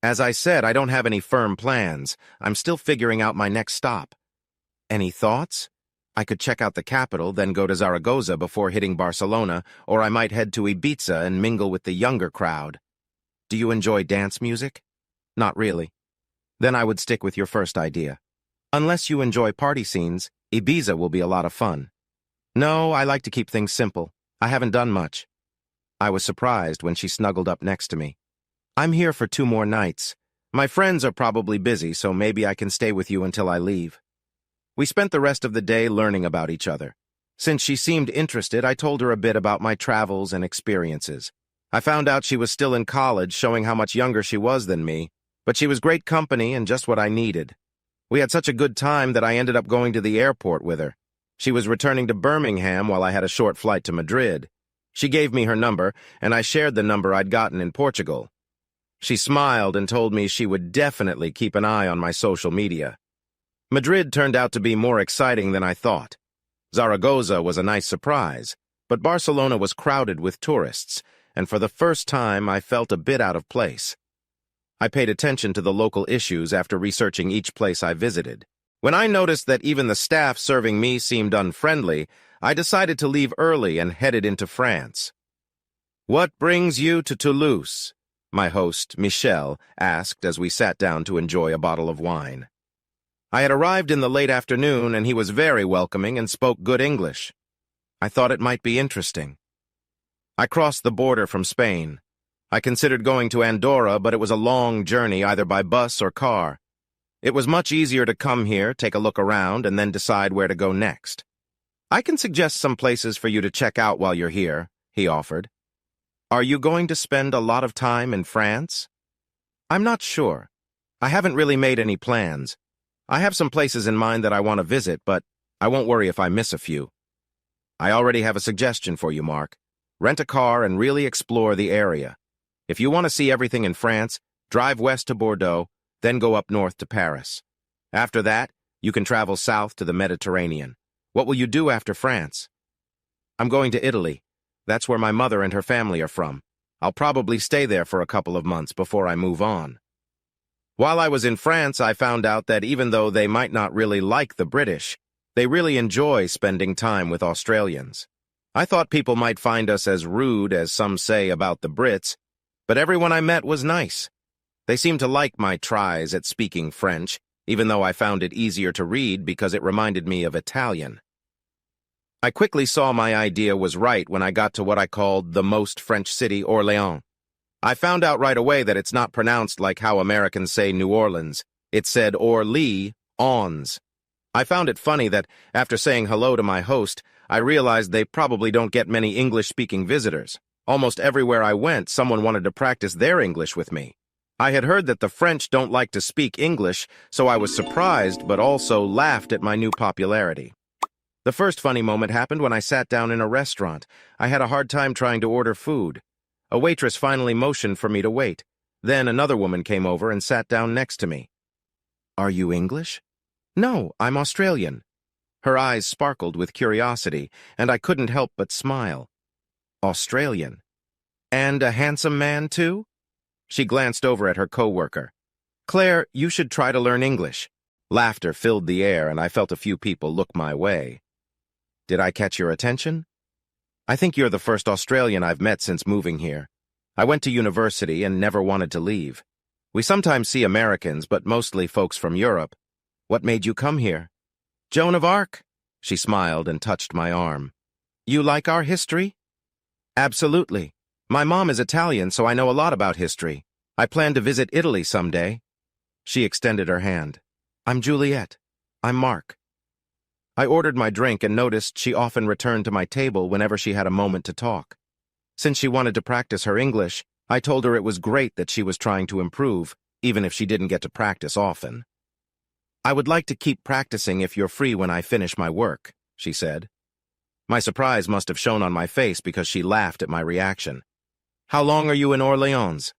"As I said, I don't have any firm plans. I'm still figuring out my next stop." "Any thoughts? I could check out the capital, then go to Zaragoza before hitting Barcelona, or I might head to Ibiza and mingle with the younger crowd." "Do you enjoy dance music?" "Not really." "Then I would stick with your first idea. Unless you enjoy party scenes, Ibiza will be a lot of fun." "No, I like to keep things simple. I haven't done much." I was surprised when she snuggled up next to me. "I'm here for 2 more nights. My friends are probably busy, so maybe I can stay with you until I leave." We spent the rest of the day learning about each other. Since she seemed interested, I told her a bit about my travels and experiences. I found out she was still in college, showing how much younger she was than me, but she was great company and just what I needed. We had such a good time that I ended up going to the airport with her. She was returning to Birmingham while I had a short flight to Madrid. She gave me her number, and I shared the number I'd gotten in Portugal. She smiled and told me she would definitely keep an eye on my social media. Madrid turned out to be more exciting than I thought. Zaragoza was a nice surprise, but Barcelona was crowded with tourists, and for the first time I felt a bit out of place. I paid attention to the local issues after researching each place I visited. When I noticed that even the staff serving me seemed unfriendly, I decided to leave early and headed into France. "What brings you to Toulouse?" my host, Michel, asked as we sat down to enjoy a bottle of wine. I had arrived in the late afternoon, and he was very welcoming and spoke good English. I thought it might be interesting. I crossed the border from Spain. I considered going to Andorra, but it was a long journey either by bus or car. It was much easier to come here, take a look around, and then decide where to go next. "I can suggest some places for you to check out while you're here," he offered. "Are you going to spend a lot of time in France?" "I'm not sure. I haven't really made any plans. I have some places in mind that I want to visit, but I won't worry if I miss a few." "I already have a suggestion for you, Mark. Rent a car and really explore the area. If you want to see everything in France, drive west to Bordeaux, then go up north to Paris. After that, you can travel south to the Mediterranean. What will you do after France?" "I'm going to Italy. That's where my mother and her family are from. I'll probably stay there for a couple of months before I move on." While I was in France, I found out that even though they might not really like the British, they really enjoy spending time with Australians. I thought people might find us as rude as some say about the Brits, but everyone I met was nice. They seemed to like my tries at speaking French, even though I found it easier to read because it reminded me of Italian. I quickly saw my idea was right when I got to what I called the most French city, Orléans. I found out right away that it's not pronounced like how Americans say New Orleans. It said Orly-ons. I found it funny that, after saying hello to my host, I realized they probably don't get many English-speaking visitors. Almost everywhere I went, someone wanted to practice their English with me. I had heard that the French don't like to speak English, so I was surprised but also laughed at my new popularity. The first funny moment happened when I sat down in a restaurant. I had a hard time trying to order food. A waitress finally motioned for me to wait. Then another woman came over and sat down next to me. "Are you English?" "No, I'm Australian." Her eyes sparkled with curiosity, and I couldn't help but smile. "Australian? And a handsome man, too?" She glanced over at her coworker. "Claire, you should try to learn English." Laughter filled the air, and I felt a few people look my way. "Did I catch your attention?" "I think you're the first Australian I've met since moving here. I went to university and never wanted to leave. We sometimes see Americans, but mostly folks from Europe. What made you come here?" "Joan of Arc." She smiled and touched my arm. "You like our history?" "Absolutely. My mom is Italian, so I know a lot about history. I plan to visit Italy someday." She extended her hand. "I'm Juliet. I'm Mark." I ordered my drink and noticed she often returned to my table whenever she had a moment to talk. Since she wanted to practice her English, I told her it was great that she was trying to improve, even if she didn't get to practice often. "I would like to keep practicing if you're free when I finish my work," she said. My surprise must have shown on my face because she laughed at my reaction. "How long are you in Orleans?"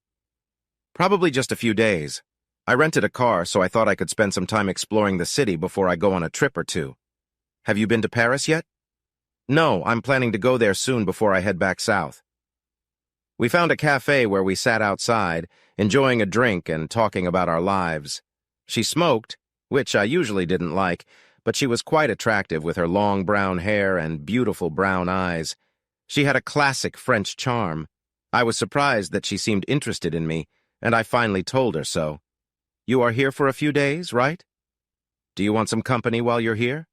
"Probably just a few days. I rented a car, so I thought I could spend some time exploring the city before I go on a trip or two." "Have you been to Paris yet?" "No, I'm planning to go there soon before I head back south." We found a cafe where we sat outside, enjoying a drink and talking about our lives. She smoked, which I usually didn't like, but she was quite attractive with her long brown hair and beautiful brown eyes. She had a classic French charm. I was surprised that she seemed interested in me, and I finally told her so. "You are here for a few days, right? Do you want some company while you're here?"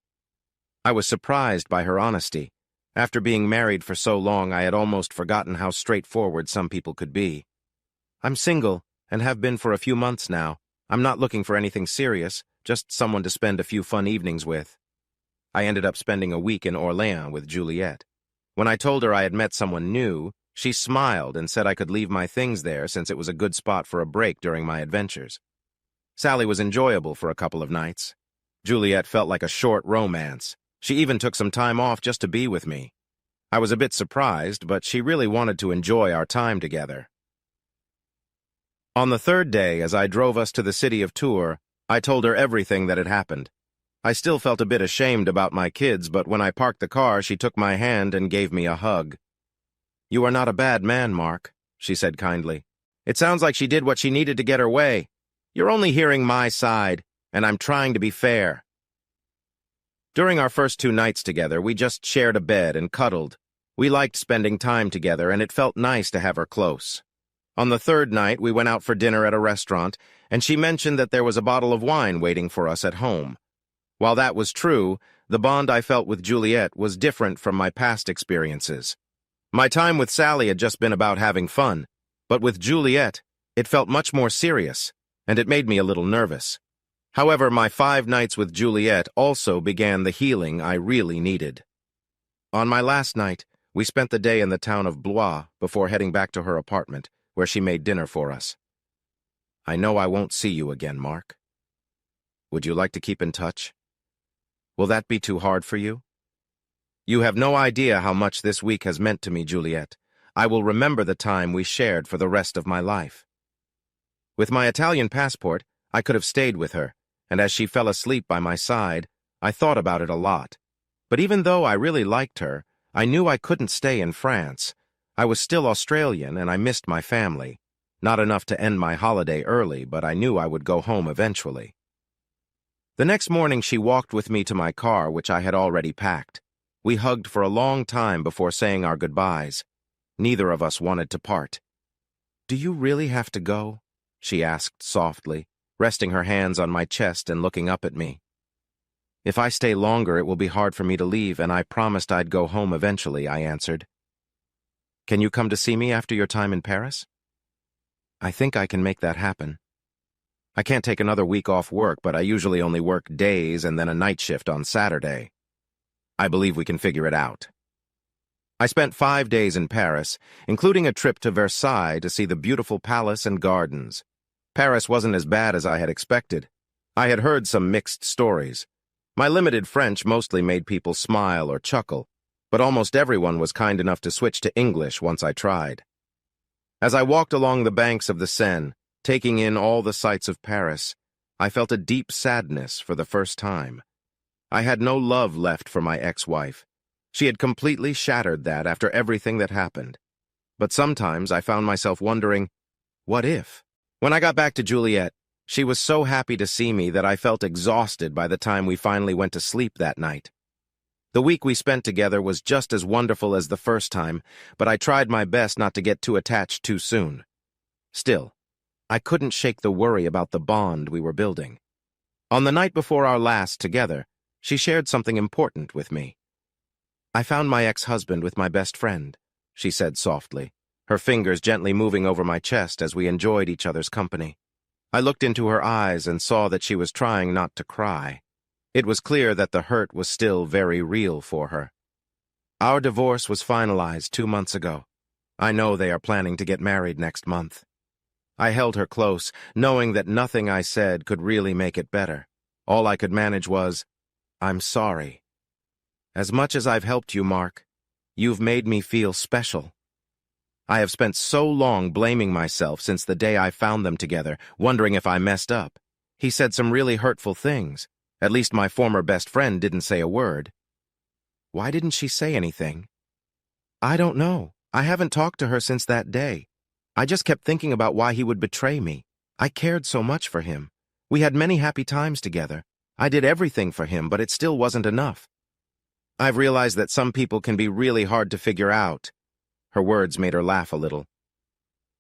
I was surprised by her honesty. After being married for so long, I had almost forgotten how straightforward some people could be. "I'm single, and have been for a few months now. I'm not looking for anything serious, just someone to spend a few fun evenings with." I ended up spending a week in Orléans with Juliette. When I told her I had met someone new, she smiled and said I could leave my things there since it was a good spot for a break during my adventures. Sally was enjoyable for a couple of nights. Juliette felt like a short romance. She even took some time off just to be with me. I was a bit surprised, but she really wanted to enjoy our time together. On the third day, as I drove us to the city of Tours, I told her everything that had happened. I still felt a bit ashamed about my kids, but when I parked the car, she took my hand and gave me a hug. "You are not a bad man, Mark," she said kindly. "It sounds like she did what she needed to get her way. You're only hearing my side, and I'm trying to be fair." During our first 2 nights together, we just shared a bed and cuddled. We liked spending time together, and it felt nice to have her close. On the third night, we went out for dinner at a restaurant, and she mentioned that there was a bottle of wine waiting for us at home. While that was true, the bond I felt with Juliette was different from my past experiences. My time with Sally had just been about having fun, but with Juliette, it felt much more serious, and it made me a little nervous. However, my 5 nights with Juliette also began the healing I really needed. On my last night, we spent the day in the town of Blois before heading back to her apartment, where she made dinner for us. "I know I won't see you again, Mark. Would you like to keep in touch? Will that be too hard for you? You have no idea how much this week has meant to me, Juliette. I will remember the time we shared for the rest of my life." With my Italian passport, I could have stayed with her, and as she fell asleep by my side, I thought about it a lot. But even though I really liked her, I knew I couldn't stay in France. I was still Australian, and I missed my family. Not enough to end my holiday early, but I knew I would go home eventually. The next morning, she walked with me to my car, which I had already packed. We hugged for a long time before saying our goodbyes. Neither of us wanted to part. "Do you really have to go?" she asked softly, resting her hands on my chest and looking up at me. "If I stay longer, it will be hard for me to leave, and I promised I'd go home eventually," I answered. "Can you come to see me after your time in Paris?" "I think I can make that happen. I can't take another week off work, but I usually only work days and then a night shift on Saturday. I believe we can figure it out." I spent 5 days in Paris, including a trip to Versailles to see the beautiful palace and gardens. Paris wasn't as bad as I had expected. I had heard some mixed stories. My limited French mostly made people smile or chuckle, but almost everyone was kind enough to switch to English once I tried. As I walked along the banks of the Seine, taking in all the sights of Paris, I felt a deep sadness for the first time. I had no love left for my ex-wife. She had completely shattered that after everything that happened. But sometimes I found myself wondering, what if? When I got back to Juliette, she was so happy to see me that I felt exhausted by the time we finally went to sleep that night. The week we spent together was just as wonderful as the first time, but I tried my best not to get too attached too soon. Still, I couldn't shake the worry about the bond we were building. On the night before our last together, she shared something important with me. "I found my ex-husband with my best friend," she said softly, her fingers gently moving over my chest as we enjoyed each other's company. I looked into her eyes and saw that she was trying not to cry. It was clear that the hurt was still very real for her. "Our divorce was finalized 2 months ago. I know they are planning to get married next month." I held her close, knowing that nothing I said could really make it better. All I could manage was, "I'm sorry." As much as I've helped you, Mark, you've made me feel special. I have spent so long blaming myself since the day I found them together, wondering if I messed up. He said some really hurtful things. At least my former best friend didn't say a word. Why didn't she say anything? I don't know. I haven't talked to her since that day. I just kept thinking about why he would betray me. I cared so much for him. We had many happy times together. I did everything for him, but it still wasn't enough. I've realized that some people can be really hard to figure out. Her words made her laugh a little.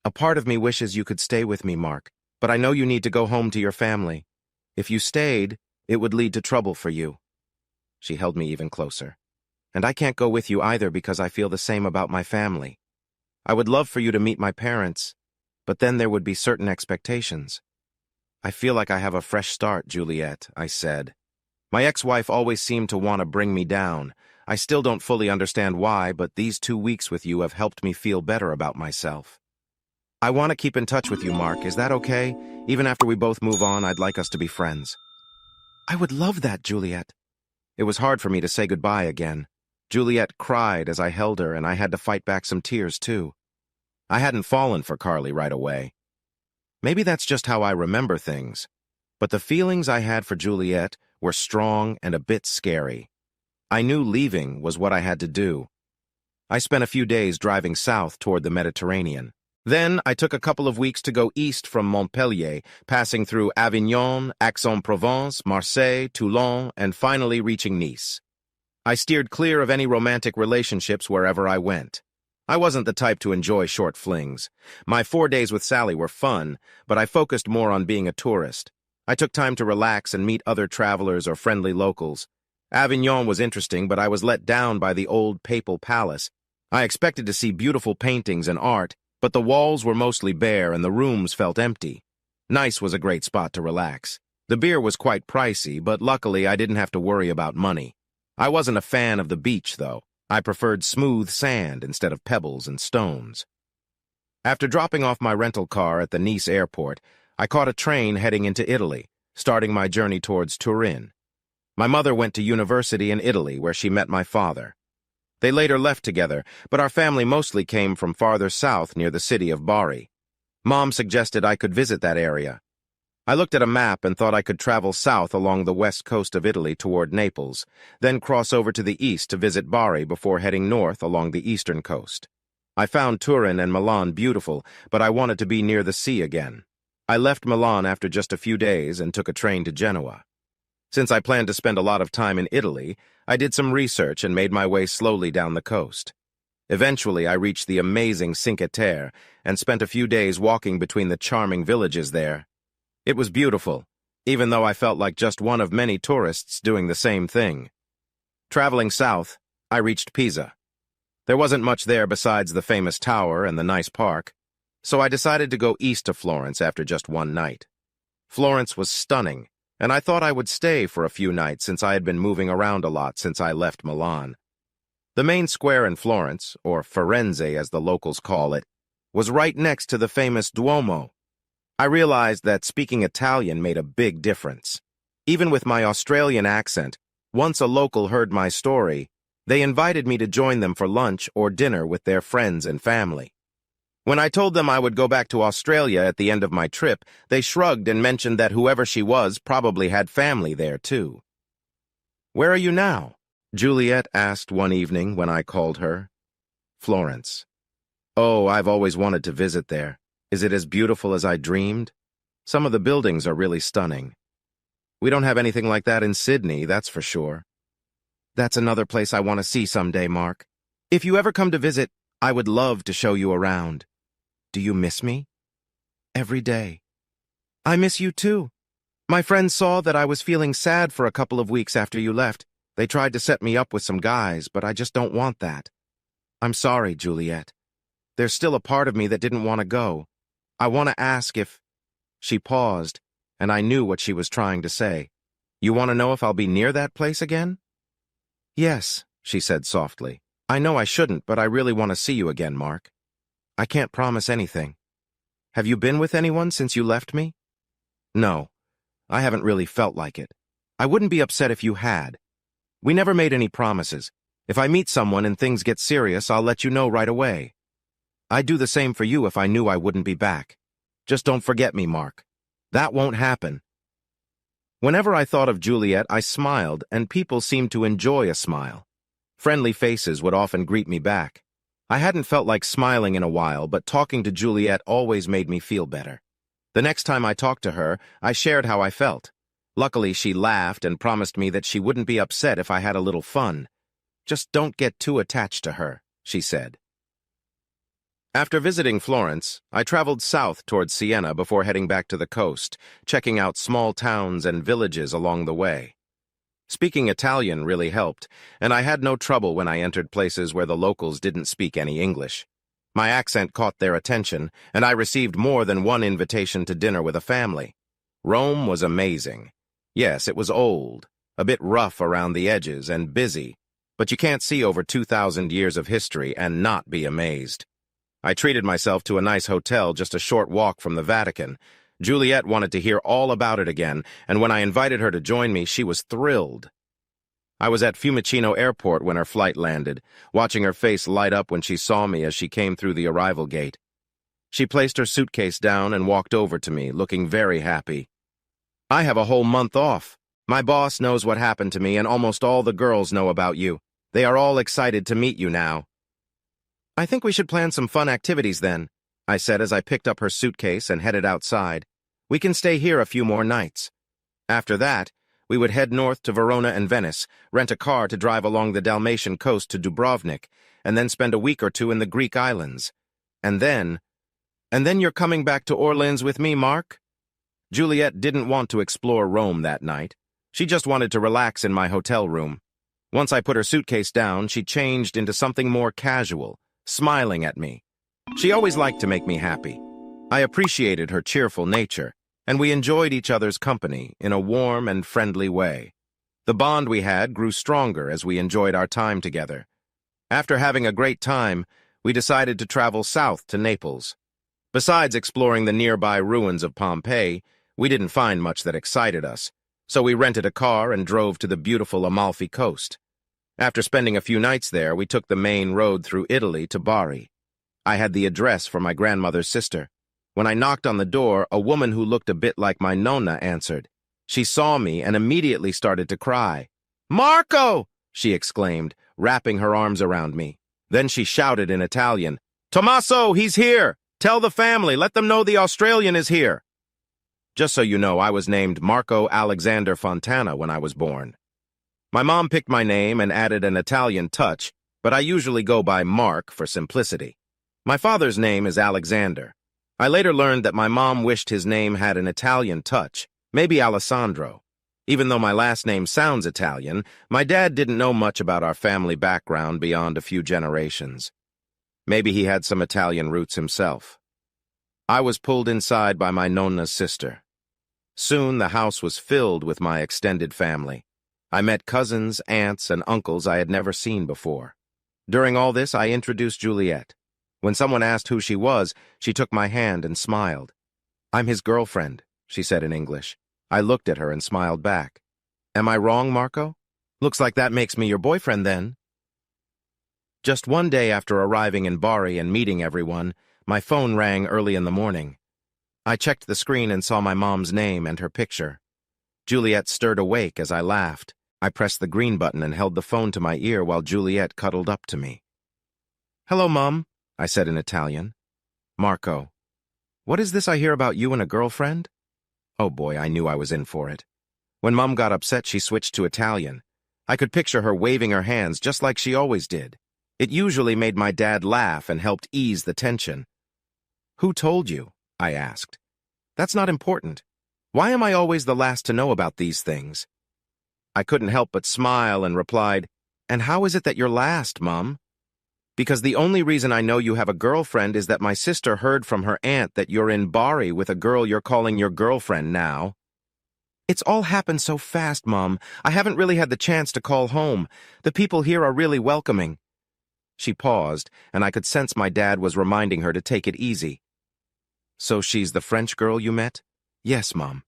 A part of me wishes you could stay with me, Mark, but I know you need to go home to your family. If you stayed, it would lead to trouble for you. She held me even closer. And I can't go with you either because I feel the same about my family. I would love for you to meet my parents, but then there would be certain expectations. I feel like I have a fresh start, Juliet, I said. My ex-wife always seemed to want to bring me down. I still don't fully understand why, but these 2 weeks with you have helped me feel better about myself. I want to keep in touch with you, Mark. Is that okay? Even after we both move on, I'd like us to be friends. I would love that, Juliet. It was hard for me to say goodbye again. Juliet cried as I held her, and I had to fight back some tears, too. I hadn't fallen for Carly right away. Maybe that's just how I remember things. But the feelings I had for Juliet were strong and a bit scary. I knew leaving was what I had to do. I spent a few days driving south toward the Mediterranean. Then I took a couple of weeks to go east from Montpellier, passing through Avignon, Aix-en-Provence, Marseille, Toulon, and finally reaching Nice. I steered clear of any romantic relationships wherever I went. I wasn't the type to enjoy short flings. My 4 days with Sally were fun, but I focused more on being a tourist. I took time to relax and meet other travelers or friendly locals. Avignon was interesting, but I was let down by the old papal palace. I expected to see beautiful paintings and art, but the walls were mostly bare and the rooms felt empty. Nice was a great spot to relax. The beer was quite pricey, but luckily I didn't have to worry about money. I wasn't a fan of the beach, though. I preferred smooth sand instead of pebbles and stones. After dropping off my rental car at the Nice airport, I caught a train heading into Italy, starting my journey towards Turin. My mother went to university in Italy, where she met my father. They later left together, but our family mostly came from farther south near the city of Bari. Mom suggested I could visit that area. I looked at a map and thought I could travel south along the west coast of Italy toward Naples, then cross over to the east to visit Bari before heading north along the eastern coast. I found Turin and Milan beautiful, but I wanted to be near the sea again. I left Milan after just a few days and took a train to Genoa. Since I planned to spend a lot of time in Italy, I did some research and made my way slowly down the coast. Eventually, I reached the amazing Cinque Terre and spent a few days walking between the charming villages there. It was beautiful, even though I felt like just one of many tourists doing the same thing. Traveling south, I reached Pisa. There wasn't much there besides the famous tower and the nice park, so I decided to go east of Florence after just one night. Florence was stunning, and I thought I would stay for a few nights since I had been moving around a lot since I left Milan. The main square in Florence, or Firenze as the locals call it, was right next to the famous Duomo. I realized that speaking Italian made a big difference. Even with my Australian accent, once a local heard my story, they invited me to join them for lunch or dinner with their friends and family. When I told them I would go back to Australia at the end of my trip, they shrugged and mentioned that whoever she was probably had family there, too. "Where are you now?" Juliet asked one evening when I called her. "Florence." "Oh, I've always wanted to visit there. Is it as beautiful as I dreamed? Some of the buildings are really stunning. We don't have anything like that in Sydney, that's for sure." "That's another place I want to see someday, Mark. If you ever come to visit, I would love to show you around. Do you miss me?" "Every day." "I miss you too. My friends saw that I was feeling sad for a couple of weeks after you left. They tried to set me up with some guys, but I just don't want that. I'm sorry, Juliet. There's still a part of me that didn't want to go. I want to ask if—" She paused, and I knew what she was trying to say. "You want to know if I'll be near that place again?" "Yes," she said softly. "I know I shouldn't, but I really want to see you again, Mark. I can't promise anything. Have you been with anyone since you left me?" "No, I haven't really felt like it. I wouldn't be upset if you had. We never made any promises. If I meet someone and things get serious, I'll let you know right away. I'd do the same for you if I knew I wouldn't be back. Just don't forget me, Mark. That won't happen. Whenever I thought of Juliet, I smiled, and people seemed to enjoy a smile. Friendly faces would often greet me back. I hadn't felt like smiling in a while, but talking to Juliet always made me feel better. The next time I talked to her, I shared how I felt. Luckily, she laughed and promised me that she wouldn't be upset if I had a little fun. Just don't get too attached to her, she said. After visiting Florence, I traveled south towards Siena before heading back to the coast, checking out small towns and villages along the way. Speaking Italian really helped, and I had no trouble when I entered places where the locals didn't speak any English. My accent caught their attention, and I received more than one invitation to dinner with a family. Rome was amazing. Yes, it was old, a bit rough around the edges and busy, but you can't see over 2,000 years of history and not be amazed. I treated myself to a nice hotel just a short walk from the Vatican. Juliet wanted to hear all about it again, and when I invited her to join me, she was thrilled. I was at Fiumicino Airport when her flight landed, watching her face light up when she saw me as she came through the arrival gate. She placed her suitcase down and walked over to me, looking very happy. I have a whole month off. My boss knows what happened to me, and almost all the girls know about you. They are all excited to meet you now. I think we should plan some fun activities then, I said as I picked up her suitcase and headed outside. We can stay here a few more nights. After that, we would head north to Verona and Venice, rent a car to drive along the Dalmatian coast to Dubrovnik, and then spend a week or two in the Greek islands. And then you're coming back to Orleans with me, Mark? Juliet didn't want to explore Rome that night. She just wanted to relax in my hotel room. Once I put her suitcase down, she changed into something more casual, smiling at me. She always liked to make me happy. I appreciated her cheerful nature, and we enjoyed each other's company in a warm and friendly way. The bond we had grew stronger as we enjoyed our time together. After having a great time, we decided to travel south to Naples. Besides exploring the nearby ruins of Pompeii, we didn't find much that excited us, so we rented a car and drove to the beautiful Amalfi Coast. After spending a few nights there, we took the main road through Italy to Bari. I had the address for my grandmother's sister. When I knocked on the door, a woman who looked a bit like my nonna answered. She saw me and immediately started to cry. "Marco!" she exclaimed, wrapping her arms around me. Then she shouted in Italian, "Tommaso, he's here! Tell the family, let them know the Australian is here!" Just so you know, I was named Marco Alexander Fontana when I was born. My mom picked my name and added an Italian touch, but I usually go by Mark for simplicity. My father's name is Alexander. I later learned that my mom wished his name had an Italian touch, maybe Alessandro. Even though my last name sounds Italian, my dad didn't know much about our family background beyond a few generations. Maybe he had some Italian roots himself. I was pulled inside by my nonna's sister. Soon the house was filled with my extended family. I met cousins, aunts, and uncles I had never seen before. During all this, I introduced Juliet. When someone asked who she was, she took my hand and smiled. "I'm his girlfriend," she said in English. I looked at her and smiled back. "Am I wrong, Marco? Looks like that makes me your boyfriend then." Just one day after arriving in Bari and meeting everyone, my phone rang early in the morning. I checked the screen and saw my mom's name and her picture. Juliet stirred awake as I laughed. I pressed the green button and held the phone to my ear while Juliet cuddled up to me. "Hello, Mom," I said in Italian. "Marco, what is this I hear about you and a girlfriend?" Oh boy, I knew I was in for it. When Mom got upset, she switched to Italian. I could picture her waving her hands just like she always did. It usually made my dad laugh and helped ease the tension. "Who told you?" I asked. "That's not important. Why am I always the last to know about these things?" I couldn't help but smile and replied, "And how is it that you're last, Mom?" "Because the only reason I know you have a girlfriend is that my sister heard from her aunt that you're in Bari with a girl you're calling your girlfriend now." "It's all happened so fast, Mom. I haven't really had the chance to call home. The people here are really welcoming." She paused, and I could sense my dad was reminding her to take it easy. "So she's the French girl you met?" "Yes, Mom."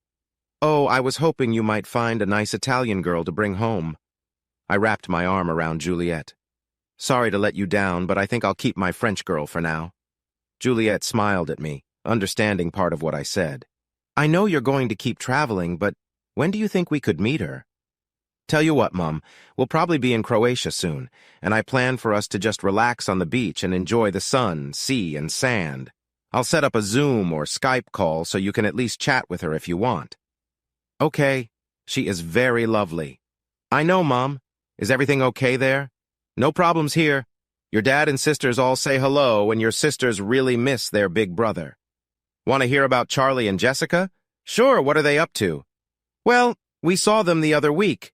"Oh, I was hoping you might find a nice Italian girl to bring home." I wrapped my arm around Juliet. Sorry to let you down, but I think I'll keep my French girl for now. Juliet smiled at me, understanding part of what I said. I know you're going to keep traveling, but when do you think we could meet her? Tell you what, Mum, we'll probably be in Croatia soon, and I plan for us to just relax on the beach and enjoy the sun, sea, and sand. I'll set up a Zoom or Skype call so you can at least chat with her if you want. Okay, she is very lovely. I know, Mom. Is everything okay there? No problems here. Your dad and sisters all say hello, and your sisters really miss their big brother. Want to hear about Charlie and Jessica? Sure, what are they up to? Well, we saw them the other week.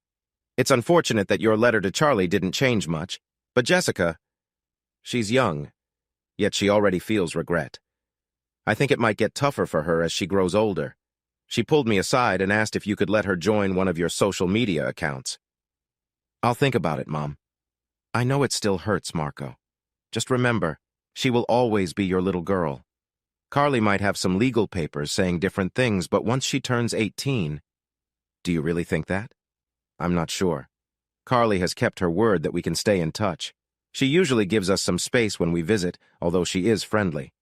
It's unfortunate that your letter to Charlie didn't change much, but Jessica, she's young, yet she already feels regret. I think it might get tougher for her as she grows older. She pulled me aside and asked if you could let her join one of your social media accounts. I'll think about it, Mom. I know it still hurts, Marco. Just remember, she will always be your little girl. Carly might have some legal papers saying different things, but once she turns 18... Do you really think that? I'm not sure. Carly has kept her word that we can stay in touch. She usually gives us some space when we visit, although she is friendly.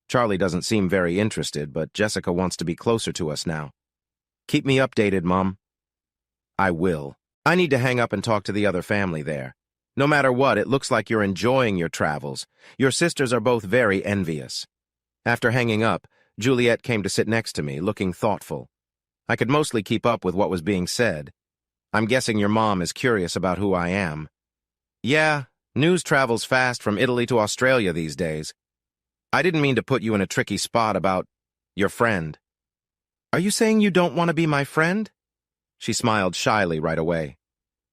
Charlie doesn't seem very interested, but Jessica wants to be closer to us now. Keep me updated, Mom. I will. I need to hang up and talk to the other family there. No matter what, it looks like you're enjoying your travels. Your sisters are both very envious. After hanging up, Juliet came to sit next to me, looking thoughtful. I could mostly keep up with what was being said. I'm guessing your mom is curious about who I am. Yeah, news travels fast from Italy to Australia these days. I didn't mean to put you in a tricky spot about your friend. Are you saying you don't want to be my friend? She smiled shyly right away.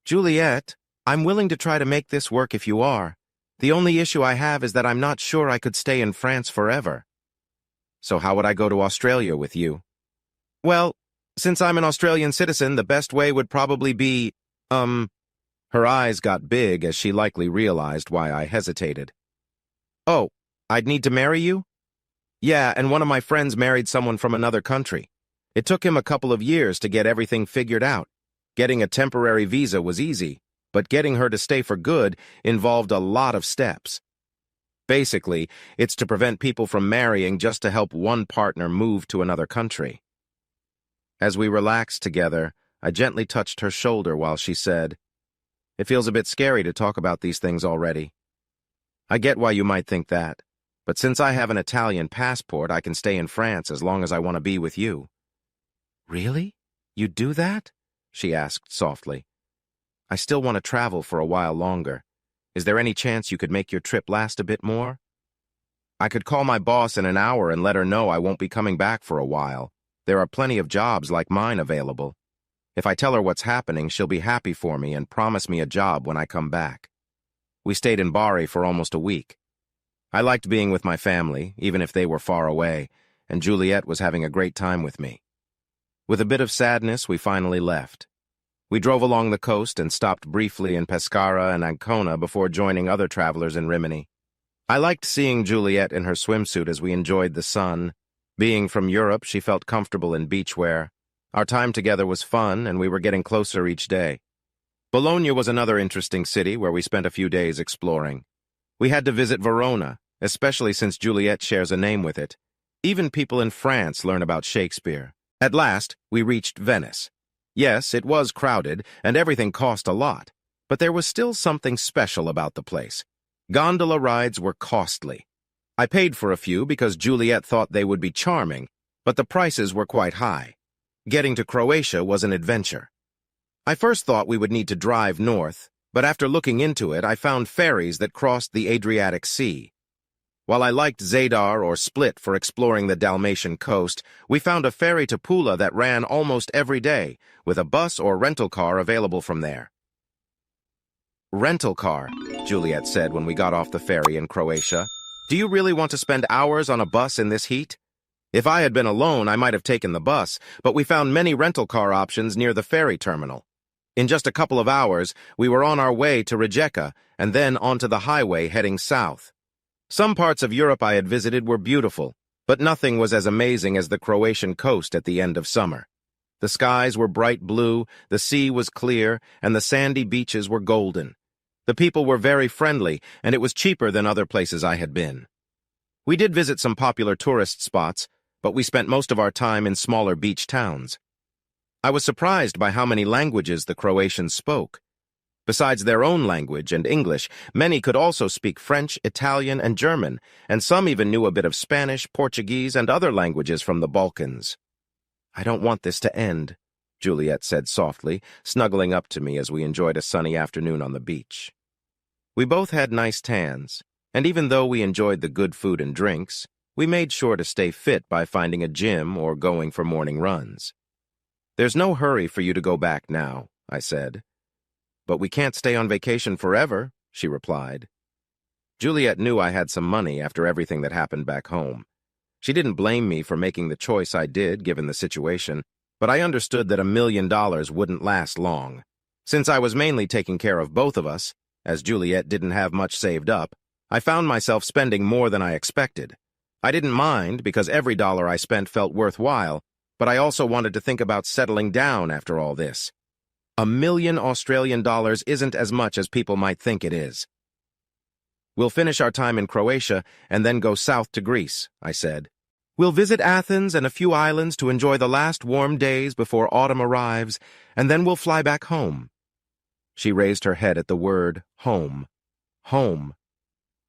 Juliet, I'm willing to try to make this work if you are. The only issue I have is that I'm not sure I could stay in France forever. So how would I go to Australia with you? Well, since I'm an Australian citizen, the best way would probably be, Her eyes got big as she likely realized why I hesitated. Oh, I'd need to marry you? Yeah, and one of my friends married someone from another country. It took him a couple of years to get everything figured out. Getting a temporary visa was easy, but getting her to stay for good involved a lot of steps. Basically, it's to prevent people from marrying just to help one partner move to another country. As we relaxed together, I gently touched her shoulder while she said, It feels a bit scary to talk about these things already. I get why you might think that, but since I have an Italian passport, I can stay in France as long as I want to be with you. Really? You'd do that? She asked softly. I still want to travel for a while longer. Is there any chance you could make your trip last a bit more? I could call my boss in an hour and let her know I won't be coming back for a while. There are plenty of jobs like mine available. If I tell her what's happening, she'll be happy for me and promise me a job when I come back. We stayed in Bari for almost a week. I liked being with my family, even if they were far away, and Juliet was having a great time with me. With a bit of sadness, we finally left. We drove along the coast and stopped briefly in Pescara and Ancona before joining other travelers in Rimini. I liked seeing Juliet in her swimsuit as we enjoyed the sun. Being from Europe, she felt comfortable in beachwear. Our time together was fun, and we were getting closer each day. Bologna was another interesting city where we spent a few days exploring. We had to visit Verona, especially since Juliet shares a name with it. Even people in France learn about Shakespeare. At last, we reached Venice. Yes, it was crowded, and everything cost a lot, but there was still something special about the place. Gondola rides were costly. I paid for a few because Juliet thought they would be charming, but the prices were quite high. Getting to Croatia was an adventure. I first thought we would need to drive north, but after looking into it, I found ferries that crossed the Adriatic Sea. While I liked Zadar or Split for exploring the Dalmatian coast, we found a ferry to Pula that ran almost every day, with a bus or rental car available from there. Rental car, Juliet said when we got off the ferry in Croatia. Do you really want to spend hours on a bus in this heat? If I had been alone, I might have taken the bus, but we found many rental car options near the ferry terminal. In just a couple of hours, we were on our way to Rijeka and then onto the highway heading south. Some parts of Europe I had visited were beautiful, but nothing was as amazing as the Croatian coast at the end of summer. The skies were bright blue, the sea was clear, and the sandy beaches were golden. The people were very friendly, and it was cheaper than other places I had been. We did visit some popular tourist spots, but we spent most of our time in smaller beach towns. I was surprised by how many languages the Croatians spoke. Besides their own language and English, many could also speak French, Italian, and German, and some even knew a bit of Spanish, Portuguese, and other languages from the Balkans. "I don't want this to end," Juliet said softly, snuggling up to me as we enjoyed a sunny afternoon on the beach. We both had nice tans, and even though we enjoyed the good food and drinks, we made sure to stay fit by finding a gym or going for morning runs. "There's no hurry for you to go back now," I said. "But we can't stay on vacation forever," she replied. Juliet knew I had some money after everything that happened back home. She didn't blame me for making the choice I did, given the situation, but I understood that $1 million wouldn't last long. Since I was mainly taking care of both of us, as Juliet didn't have much saved up, I found myself spending more than I expected. I didn't mind because every dollar I spent felt worthwhile, but I also wanted to think about settling down after all this. $1 million Australian dollars isn't as much as people might think it is. "We'll finish our time in Croatia and then go south to Greece," I said. "We'll visit Athens and a few islands to enjoy the last warm days before autumn arrives, and then we'll fly back home." She raised her head at the word home. Home.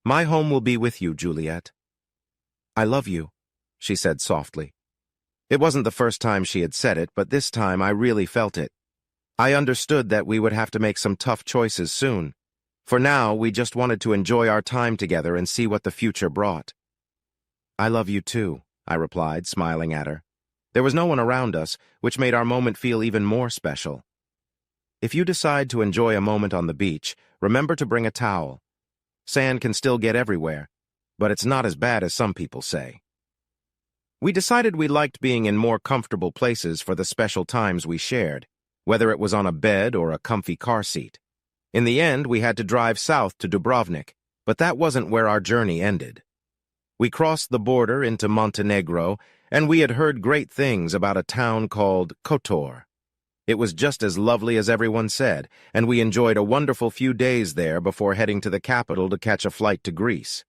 "My home will be with you, Juliet." "I love you," she said softly. It wasn't the first time she had said it, but this time I really felt it. I understood that we would have to make some tough choices soon. For now, we just wanted to enjoy our time together and see what the future brought. "I love you too," I replied, smiling at her. There was no one around us, which made our moment feel even more special. "If you decide to enjoy a moment on the beach, remember to bring a towel. Sand can still get everywhere, but it's not as bad as some people say." We decided we liked being in more comfortable places for the special times we shared, whether it was on a bed or a comfy car seat. In the end, we had to drive south to Dubrovnik, but that wasn't where our journey ended. We crossed the border into Montenegro, and we had heard great things about a town called Kotor. It was just as lovely as everyone said, and we enjoyed a wonderful few days there before heading to the capital to catch a flight to Greece.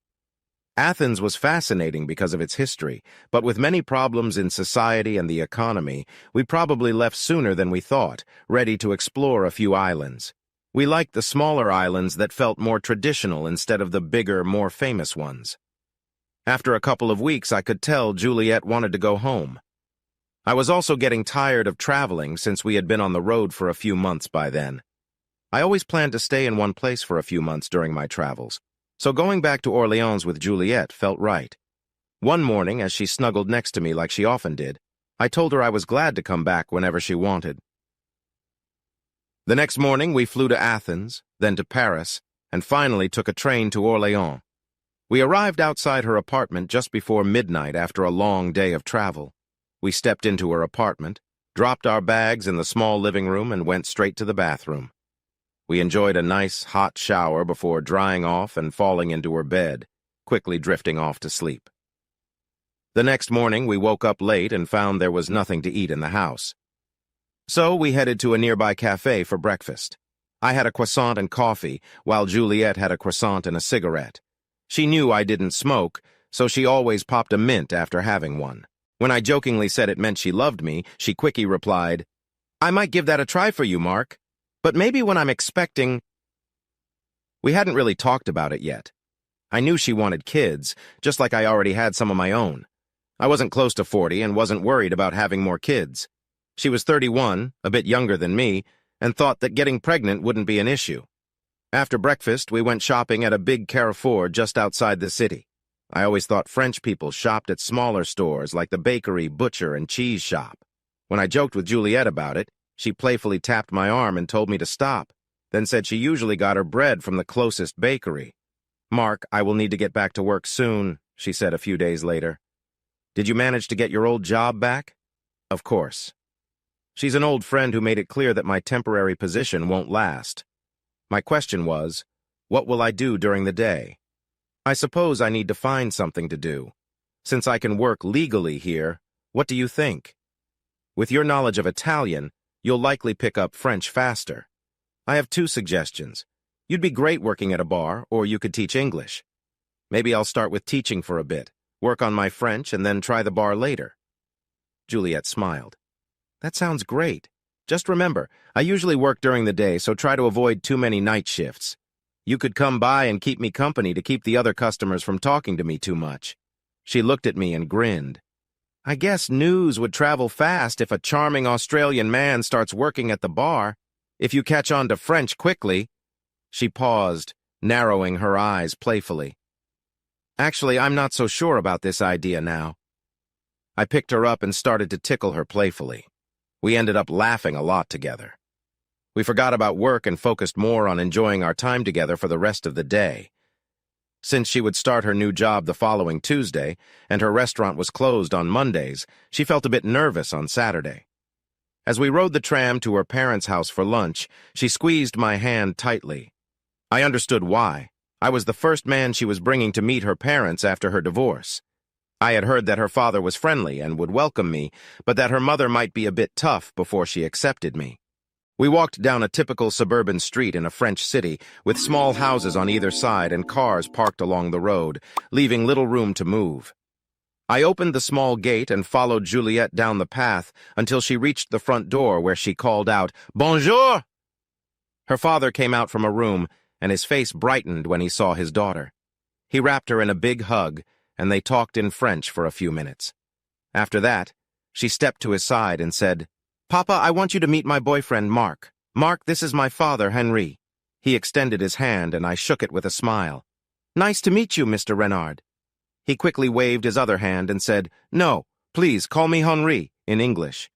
Athens was fascinating because of its history, but with many problems in society and the economy, we probably left sooner than we thought, ready to explore a few islands. We liked the smaller islands that felt more traditional instead of the bigger, more famous ones. After a couple of weeks, I could tell Juliet wanted to go home. I was also getting tired of traveling since we had been on the road for a few months by then. I always planned to stay in one place for a few months during my travels, so going back to Orleans with Juliet felt right. One morning, as she snuggled next to me like she often did, I told her I was glad to come back whenever she wanted. The next morning, we flew to Athens, then to Paris, and finally took a train to Orleans. We arrived outside her apartment just before midnight after a long day of travel. We stepped into her apartment, dropped our bags in the small living room, and went straight to the bathroom. We enjoyed a nice, hot shower before drying off and falling into her bed, quickly drifting off to sleep. The next morning, we woke up late and found there was nothing to eat in the house. So we headed to a nearby cafe for breakfast. I had a croissant and coffee, while Juliet had a croissant and a cigarette. She knew I didn't smoke, so she always popped a mint after having one. When I jokingly said it meant she loved me, she quickly replied, "I might give that a try for you, Mark. But maybe when I'm expecting—" We hadn't really talked about it yet. I knew she wanted kids, just like I already had some of my own. I wasn't close to 40 and wasn't worried about having more kids. She was 31, a bit younger than me, and thought that getting pregnant wouldn't be an issue. After breakfast, we went shopping at a big Carrefour just outside the city. I always thought French people shopped at smaller stores like the bakery, butcher, and cheese shop. When I joked with Juliet about it, she playfully tapped my arm and told me to stop, then said she usually got her bread from the closest bakery. "Mark, I will need to get back to work soon," she said a few days later. "Did you manage to get your old job back?" "Of course." She's an old friend who made it clear that my temporary position won't last. My question was, what will I do during the day? I suppose I need to find something to do. Since I can work legally here, what do you think? With your knowledge of Italian, you'll likely pick up French faster. I have two suggestions. You'd be great working at a bar, or you could teach English. Maybe I'll start with teaching for a bit, work on my French, and then try the bar later. Juliet smiled. That sounds great. Just remember, I usually work during the day, so try to avoid too many night shifts. You could come by and keep me company to keep the other customers from talking to me too much. She looked at me and grinned. I guess news would travel fast if a charming Australian man starts working at the bar. If you catch on to French quickly. She paused, narrowing her eyes playfully. Actually, I'm not so sure about this idea now. I picked her up and started to tickle her playfully. We ended up laughing a lot together. We forgot about work and focused more on enjoying our time together for the rest of the day. Since she would start her new job the following Tuesday, and her restaurant was closed on Mondays, she felt a bit nervous on Saturday. As we rode the tram to her parents' house for lunch, she squeezed my hand tightly. I understood why. I was the first man she was bringing to meet her parents after her divorce. I had heard that her father was friendly and would welcome me, but that her mother might be a bit tough before she accepted me. We walked down a typical suburban street in a French city, with small houses on either side and cars parked along the road, leaving little room to move. I opened the small gate and followed Juliet down the path until she reached the front door, where she called out, "Bonjour!" Her father came out from a room, and his face brightened when he saw his daughter. He wrapped her in a big hug, and they talked in French for a few minutes. After that, she stepped to his side and said, "Papa, I want you to meet my boyfriend, Mark. Mark, this is my father, Henri." He extended his hand, and I shook it with a smile. "Nice to meet you, Mr. Renard." He quickly waved his other hand and said, "No, please call me Henri," in English.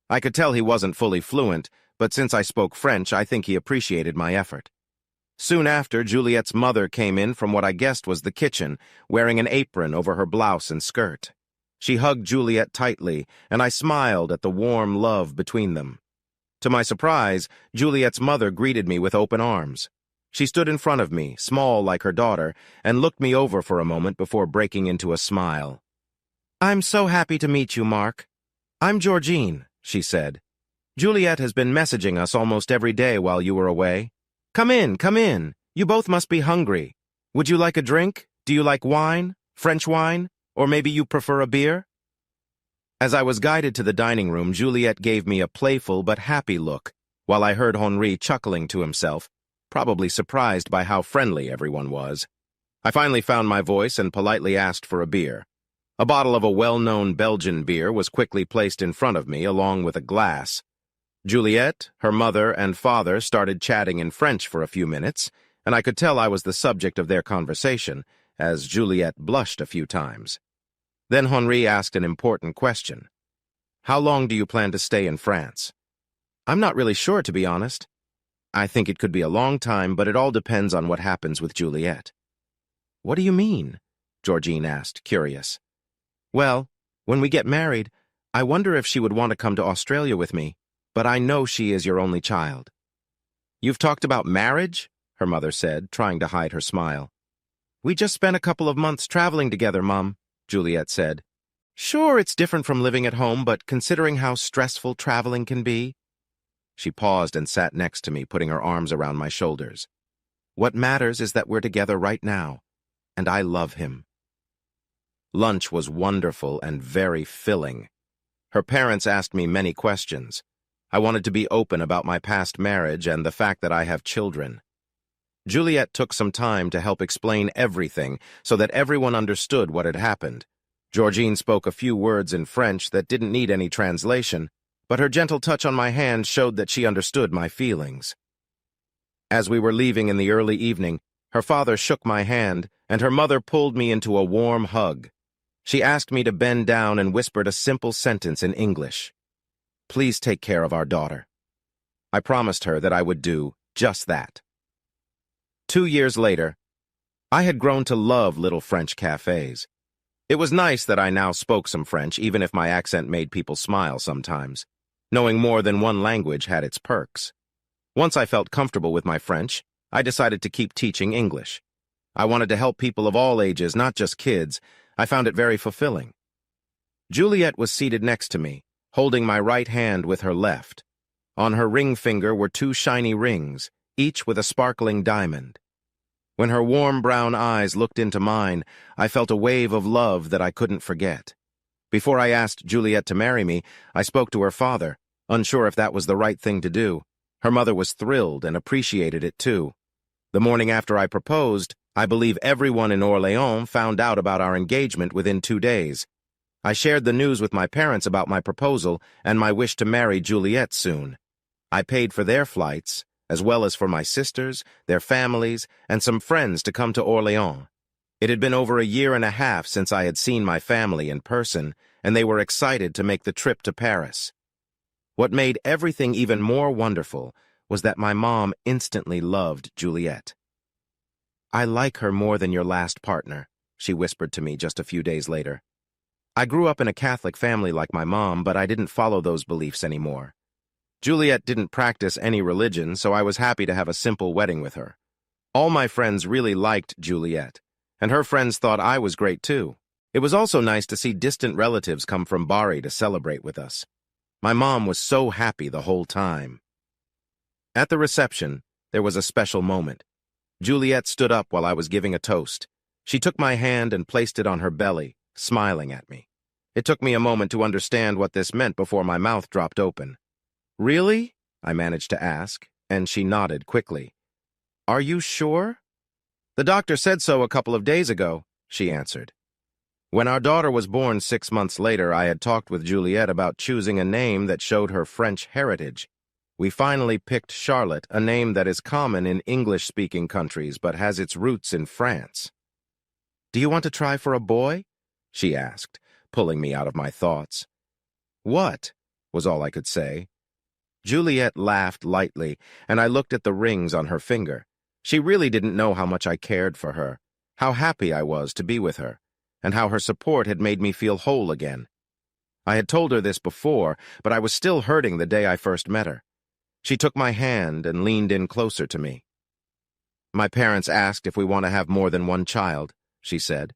I could tell he wasn't fully fluent, but since I spoke French, I think he appreciated my effort. Soon after, Juliet's mother came in from what I guessed was the kitchen, wearing an apron over her blouse and skirt. She hugged Juliet tightly, and I smiled at the warm love between them. To my surprise, Juliet's mother greeted me with open arms. She stood in front of me, small like her daughter, and looked me over for a moment before breaking into a smile. "I'm so happy to meet you, Mark. I'm Georgine," she said. "Juliet has been messaging us almost every day while you were away. Come in, come in. You both must be hungry. Would you like a drink? Do you like wine? French wine? Or maybe you prefer a beer?" As I was guided to the dining room, Juliet gave me a playful but happy look, while I heard Henri chuckling to himself, probably surprised by how friendly everyone was. I finally found my voice and politely asked for a beer. A bottle of a well-known Belgian beer was quickly placed in front of me, along with a glass. Juliet, her mother, and father started chatting in French for a few minutes, and I could tell I was the subject of their conversation, as Juliet blushed a few times. Then Henri asked an important question. "How long do you plan to stay in France?" "I'm not really sure, to be honest. I think it could be a long time, but it all depends on what happens with Juliet." "What do you mean?" Georgine asked, curious. "Well, when we get married, I wonder if she would want to come to Australia with me, but I know she is your only child." "You've talked about marriage?" her mother said, trying to hide her smile. "We just spent a couple of months traveling together, Mom," Juliet said. "Sure, it's different from living at home, but considering how stressful traveling can be..." She paused and sat next to me, putting her arms around my shoulders. "What matters is that we're together right now, and I love him." Lunch was wonderful and very filling. Her parents asked me many questions. I wanted to be open about my past marriage and the fact that I have children. Juliet took some time to help explain everything so that everyone understood what had happened. Georgine spoke a few words in French that didn't need any translation, but her gentle touch on my hand showed that she understood my feelings. As we were leaving in the early evening, her father shook my hand, and her mother pulled me into a warm hug. She asked me to bend down and whispered a simple sentence in English. "Please take care of our daughter." I promised her that I would do just that. 2 years later, I had grown to love little French cafes. It was nice that I now spoke some French, even if my accent made people smile sometimes. Knowing more than one language had its perks. Once I felt comfortable with my French, I decided to keep teaching English. I wanted to help people of all ages, not just kids. I found it very fulfilling. Juliet was seated next to me, holding my right hand with her left. On her ring finger were 2 shiny rings, each with a sparkling diamond. When her warm brown eyes looked into mine, I felt a wave of love that I couldn't forget. Before I asked Juliet to marry me, I spoke to her father, unsure if that was the right thing to do. Her mother was thrilled and appreciated it too. The morning after I proposed, I believe everyone in Orléans found out about our engagement within 2 days. I shared the news with my parents about my proposal and my wish to marry Juliet soon. I paid for their flights, as well as for my sisters, their families, and some friends to come to Orléans. It had been over a year and a half since I had seen my family in person, and they were excited to make the trip to Paris. What made everything even more wonderful was that my mom instantly loved Juliet. "I like her more than your last partner," she whispered to me just a few days later. "I grew up in a Catholic family like my mom, but I didn't follow those beliefs anymore. Juliet didn't practice any religion, so I was happy to have a simple wedding with her. All my friends really liked Juliet, and her friends thought I was great too. It was also nice to see distant relatives come from Bari to celebrate with us. My mom was so happy the whole time." At the reception, there was a special moment. Juliet stood up while I was giving a toast. She took my hand and placed it on her belly, smiling at me. It took me a moment to understand what this meant before my mouth dropped open. "Really?" I managed to ask, and she nodded quickly. "Are you sure?" "The doctor said so a couple of days ago," she answered. When our daughter was born 6 months later, I had talked with Juliet about choosing a name that showed her French heritage. We finally picked Charlotte, a name that is common in English-speaking countries but has its roots in France. "Do you want to try for a boy?" she asked, pulling me out of my thoughts. "What?" was all I could say. Juliet laughed lightly, and I looked at the rings on her finger. She really didn't know how much I cared for her, how happy I was to be with her, and how her support had made me feel whole again. I had told her this before, but I was still hurting the day I first met her. She took my hand and leaned in closer to me. "My parents asked if we want to have more than one child," she said.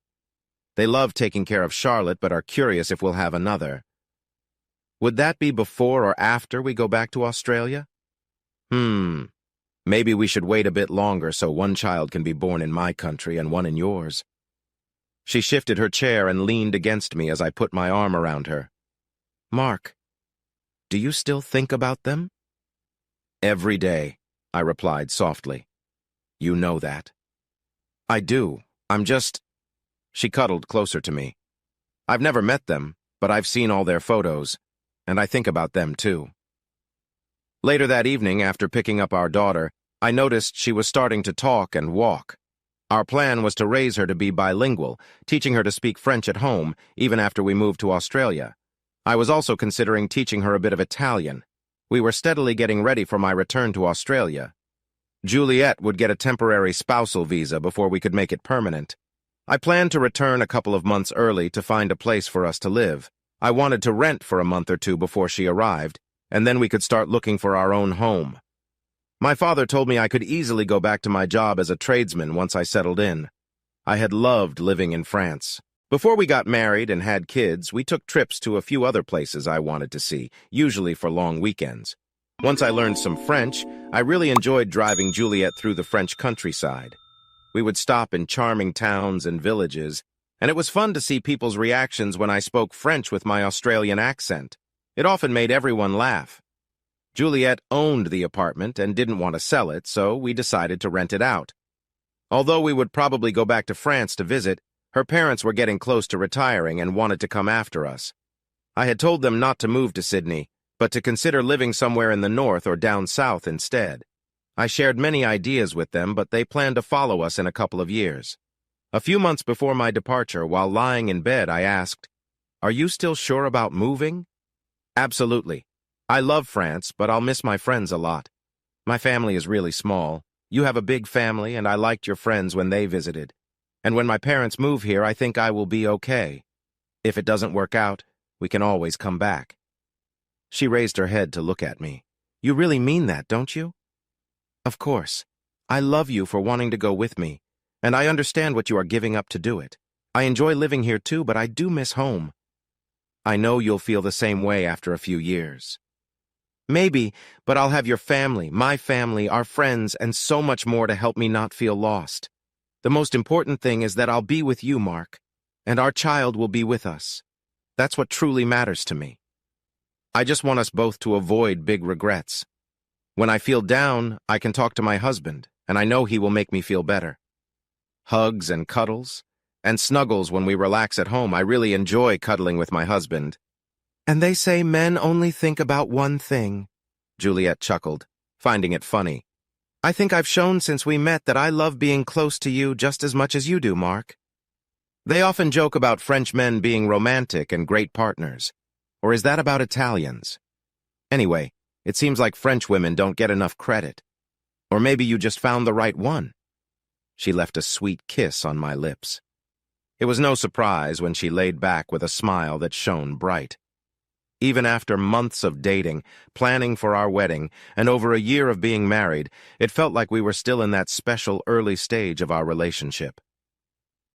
"They love taking care of Charlotte, but are curious if we'll have another. Would that be before or after we go back to Australia?" Maybe we should wait a bit longer so one child can be born in my country and one in yours." She shifted her chair and leaned against me as I put my arm around her. "Mark, do you still think about them?" "Every day," I replied softly. "You know that." "I do. I'm just—" She cuddled closer to me. "I've never met them, but I've seen all their photos, and I think about them too." Later that evening, after picking up our daughter, I noticed she was starting to talk and walk. Our plan was to raise her to be bilingual, teaching her to speak French at home, even after we moved to Australia. I was also considering teaching her a bit of Italian. We were steadily getting ready for my return to Australia. Juliet would get a temporary spousal visa before we could make it permanent. I planned to return a couple of months early to find a place for us to live. I wanted to rent for a month or two before she arrived, and then we could start looking for our own home. My father told me I could easily go back to my job as a tradesman once I settled in. I had loved living in France. Before we got married and had kids, we took trips to a few other places I wanted to see, usually for long weekends. Once I learned some French, I really enjoyed driving Juliet through the French countryside. We would stop in charming towns and villages, and it was fun to see people's reactions when I spoke French with my Australian accent. It often made everyone laugh. Juliet owned the apartment and didn't want to sell it, so we decided to rent it out. Although we would probably go back to France to visit, her parents were getting close to retiring and wanted to come after us. I had told them not to move to Sydney, but to consider living somewhere in the north or down south instead. I shared many ideas with them, but they planned to follow us in a couple of years. A few months before my departure, while lying in bed, I asked, "Are you still sure about moving?" "Absolutely. I love France, but I'll miss my friends a lot. My family is really small. You have a big family, and I liked your friends when they visited. And when my parents move here, I think I will be okay. If it doesn't work out, we can always come back." She raised her head to look at me. "You really mean that, don't you?" "Of course. I love you for wanting to go with me, and I understand what you are giving up to do it. I enjoy living here too, but I do miss home." I know you'll feel the same way after a few years. Maybe, but I'll have your family, my family, our friends, and so much more to help me not feel lost. The most important thing is that I'll be with you, Mark, and our child will be with us. That's what truly matters to me. I just want us both to avoid big regrets. When I feel down, I can talk to my husband, and I know he will make me feel better. Hugs and cuddles, and snuggles when we relax at home. I really enjoy cuddling with my husband. And they say men only think about one thing, Juliet chuckled, finding it funny. I think I've shown since we met that I love being close to you just as much as you do, Mark. They often joke about French men being romantic and great partners. Or is that about Italians? Anyway, it seems like French women don't get enough credit. Or maybe you just found the right one. She left a sweet kiss on my lips. It was no surprise when she laid back with a smile that shone bright. Even after months of dating, planning for our wedding, and over a year of being married, it felt like we were still in that special early stage of our relationship.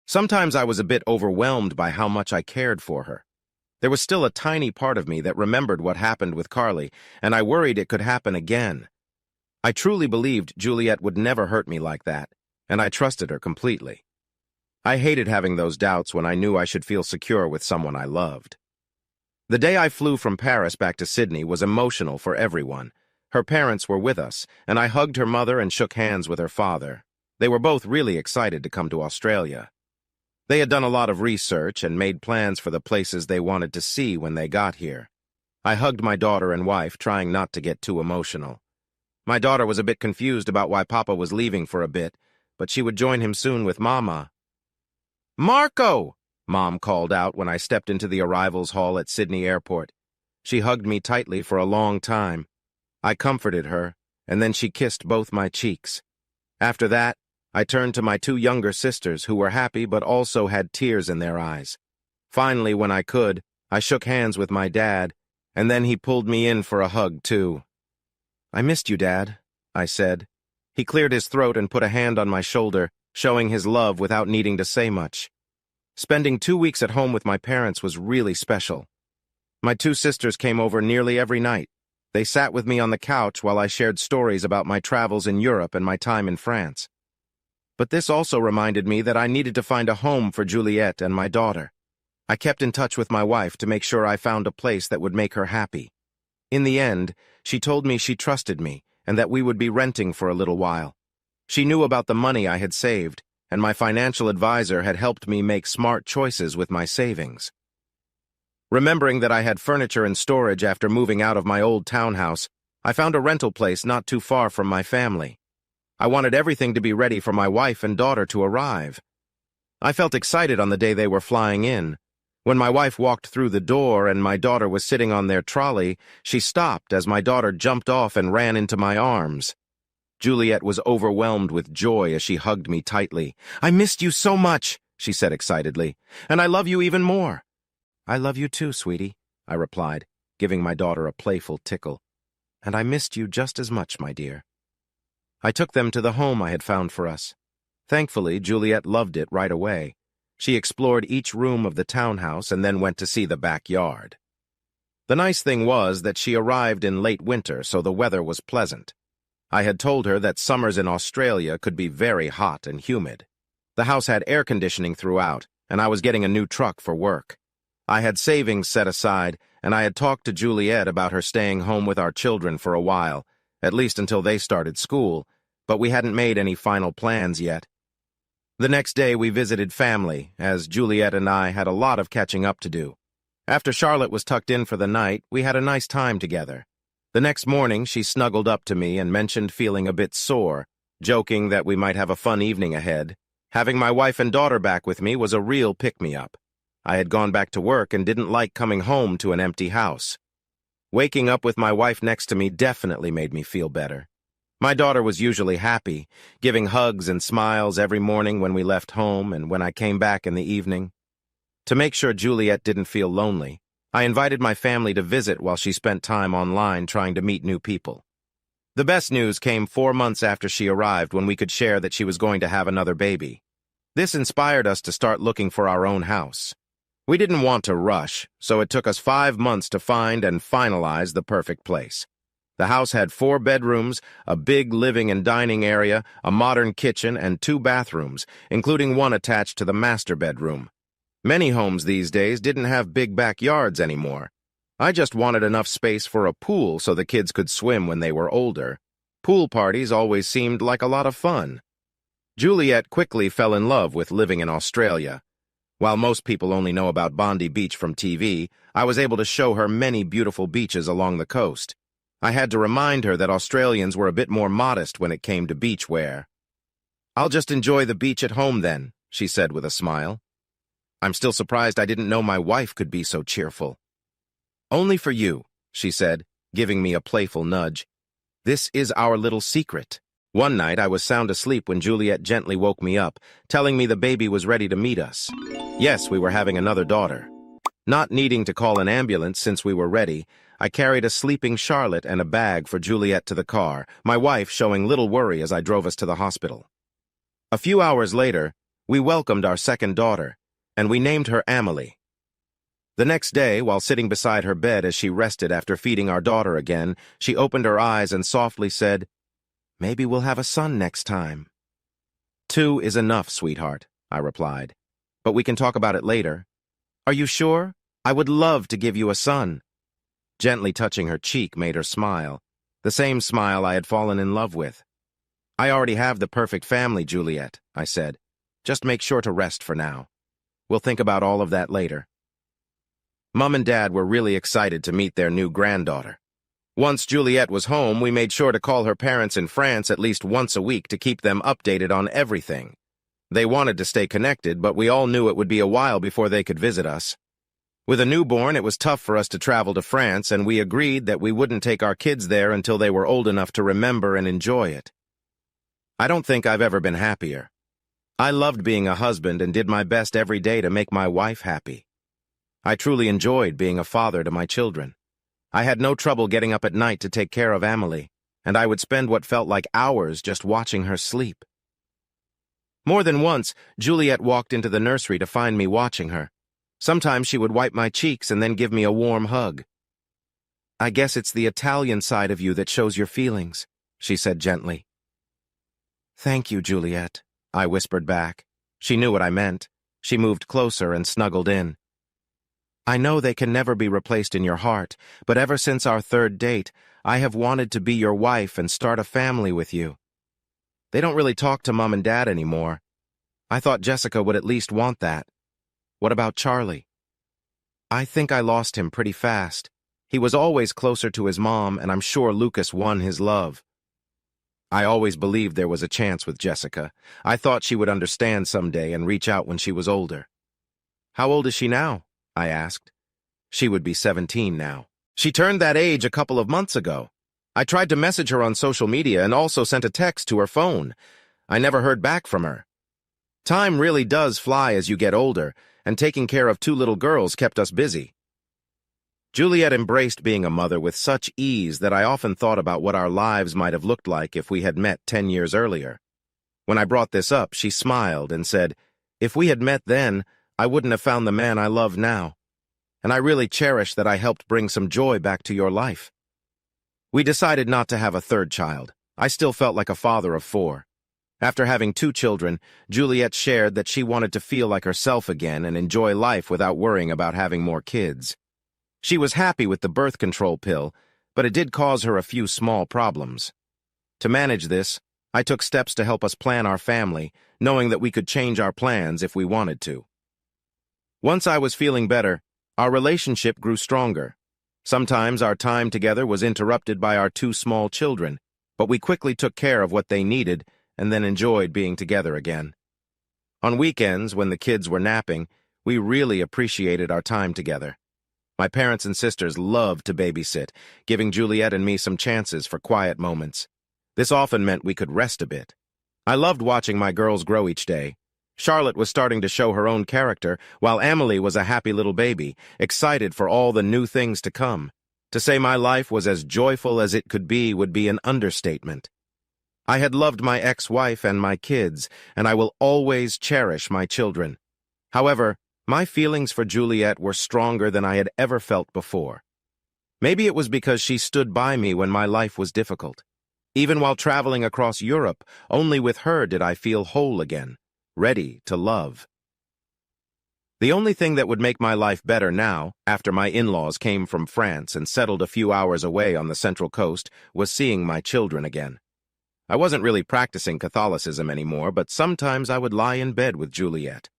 Sometimes I was a bit overwhelmed by how much I cared for her. There was still a tiny part of me that remembered what happened with Carly, and I worried it could happen again. I truly believed Juliet would never hurt me like that, and I trusted her completely. I hated having those doubts when I knew I should feel secure with someone I loved. The day I flew from Paris back to Sydney was emotional for everyone. Her parents were with us, and I hugged her mother and shook hands with her father. They were both really excited to come to Australia. They had done a lot of research and made plans for the places they wanted to see when they got here. I hugged my daughter and wife, trying not to get too emotional. My daughter was a bit confused about why Papa was leaving for a bit, but she would join him soon with Mama. "Marco!" Mom called out when I stepped into the arrivals hall at Sydney Airport. She hugged me tightly for a long time. I comforted her, and then she kissed both my cheeks. After that, I turned to my two younger sisters who were happy but also had tears in their eyes. Finally, when I could, I shook hands with my dad, and then he pulled me in for a hug, too. "I missed you, Dad," I said. He cleared his throat and put a hand on my shoulder, showing his love without needing to say much. Spending 2 weeks at home with my parents was really special. My two sisters came over nearly every night. They sat with me on the couch while I shared stories about my travels in Europe and my time in France. But this also reminded me that I needed to find a home for Juliet and my daughter. I kept in touch with my wife to make sure I found a place that would make her happy. In the end, she told me she trusted me and that we would be renting for a little while. She knew about the money I had saved, and my financial advisor had helped me make smart choices with my savings. Remembering that I had furniture in storage after moving out of my old townhouse, I found a rental place not too far from my family. I wanted everything to be ready for my wife and daughter to arrive. I felt excited on the day they were flying in. When my wife walked through the door and my daughter was sitting on their trolley, she stopped as my daughter jumped off and ran into my arms. Juliet was overwhelmed with joy as she hugged me tightly. "I missed you so much," she said excitedly, "and I love you even more." "I love you too, sweetie," I replied, giving my daughter a playful tickle. "And I missed you just as much, my dear." I took them to the home I had found for us. Thankfully, Juliet loved it right away. She explored each room of the townhouse and then went to see the backyard. The nice thing was that she arrived in late winter, so the weather was pleasant. I had told her that summers in Australia could be very hot and humid. The house had air conditioning throughout, and I was getting a new truck for work. I had savings set aside, and I had talked to Juliet about her staying home with our children for a while, at least until they started school, but we hadn't made any final plans yet. The next day we visited family, as Juliet and I had a lot of catching up to do. After Charlotte was tucked in for the night, we had a nice time together. The next morning, she snuggled up to me and mentioned feeling a bit sore, joking that we might have a fun evening ahead. Having my wife and daughter back with me was a real pick-me-up. I had gone back to work and didn't like coming home to an empty house. Waking up with my wife next to me definitely made me feel better. My daughter was usually happy, giving hugs and smiles every morning when we left home and when I came back in the evening. To make sure Juliet didn't feel lonely, I invited my family to visit while she spent time online trying to meet new people. The best news came 4 months after she arrived when we could share that she was going to have another baby. This inspired us to start looking for our own house. We didn't want to rush, so it took us 5 months to find and finalize the perfect place. The house had 4 bedrooms, a big living and dining area, a modern kitchen, and 2 bathrooms, including one attached to the master bedroom. Many homes these days didn't have big backyards anymore. I just wanted enough space for a pool so the kids could swim when they were older. Pool parties always seemed like a lot of fun. Juliet quickly fell in love with living in Australia. While most people only know about Bondi Beach from TV, I was able to show her many beautiful beaches along the coast. I had to remind her that Australians were a bit more modest when it came to beach wear. "I'll just enjoy the beach at home then," she said with a smile. I'm still surprised I didn't know my wife could be so cheerful. "Only for you," she said, giving me a playful nudge. "This is our little secret." One night I was sound asleep when Juliet gently woke me up, telling me the baby was ready to meet us. Yes, we were having another daughter. Not needing to call an ambulance since we were ready, I carried a sleeping Charlotte and a bag for Juliet to the car, my wife showing little worry as I drove us to the hospital. A few hours later, we welcomed our second daughter, and we named her Amelie. The next day, while sitting beside her bed as she rested after feeding our daughter again, she opened her eyes and softly said, "Maybe we'll have a son next time." "2 is enough, sweetheart," I replied. "But we can talk about it later." "Are you sure? I would love to give you a son." Gently touching her cheek made her smile, the same smile I had fallen in love with. "I already have the perfect family, Juliet," I said. "Just make sure to rest for now. We'll think about all of that later." Mom and Dad were really excited to meet their new granddaughter. Once Juliet was home, we made sure to call her parents in France at least once a week to keep them updated on everything. They wanted to stay connected, but we all knew it would be a while before they could visit us. With a newborn, it was tough for us to travel to France, and we agreed that we wouldn't take our kids there until they were old enough to remember and enjoy it. I don't think I've ever been happier. I loved being a husband and did my best every day to make my wife happy. I truly enjoyed being a father to my children. I had no trouble getting up at night to take care of Amelie, and I would spend what felt like hours just watching her sleep. More than once, Juliet walked into the nursery to find me watching her. Sometimes she would wipe my cheeks and then give me a warm hug. "I guess it's the Italian side of you that shows your feelings," she said gently. "Thank you, Juliet," I whispered back. She knew what I meant. She moved closer and snuggled in. "I know they can never be replaced in your heart, but ever since our 3rd date, I have wanted to be your wife and start a family with you. They don't really talk to Mom and Dad anymore. I thought Jessica would at least want that. What about Charlie? I think I lost him pretty fast. He was always closer to his mom, and I'm sure Lucas won his love. I always believed there was a chance with Jessica. I thought she would understand someday and reach out when she was older." "How old is she now?" I asked. "She would be 17 now. She turned that age a couple of months ago. I tried to message her on social media and also sent a text to her phone. I never heard back from her. Time really does fly as you get older, and taking care of 2 little girls kept us busy." Juliet embraced being a mother with such ease that I often thought about what our lives might have looked like if we had met 10 years earlier. When I brought this up, she smiled and said, "If we had met then, I wouldn't have found the man I love now. And I really cherish that I helped bring some joy back to your life." We decided not to have a 3rd child. I still felt like a father of 4. After having 2 children, Juliet shared that she wanted to feel like herself again and enjoy life without worrying about having more kids. She was happy with the birth control pill, but it did cause her a few small problems. To manage this, I took steps to help us plan our family, knowing that we could change our plans if we wanted to. Once I was feeling better, our relationship grew stronger. Sometimes our time together was interrupted by our 2 small children, but we quickly took care of what they needed and then enjoyed being together again. On weekends, when the kids were napping, we really appreciated our time together. My parents and sisters loved to babysit, giving Juliet and me some chances for quiet moments. This often meant we could rest a bit. I loved watching my girls grow each day. Charlotte was starting to show her own character, while Amelie was a happy little baby, excited for all the new things to come. To say my life was as joyful as it could be would be an understatement. I had loved my ex-wife and my kids, and I will always cherish my children. However, My feelings for Juliet were stronger than I had ever felt before. Maybe it was because she stood by me when my life was difficult. Even while traveling across Europe, only with her did I feel whole again, ready to love. The only thing that would make my life better now, after my in-laws came from France and settled a few hours away on the Central Coast, was seeing my children again. I wasn't really practicing Catholicism anymore, but sometimes I would lie in bed with Juliet.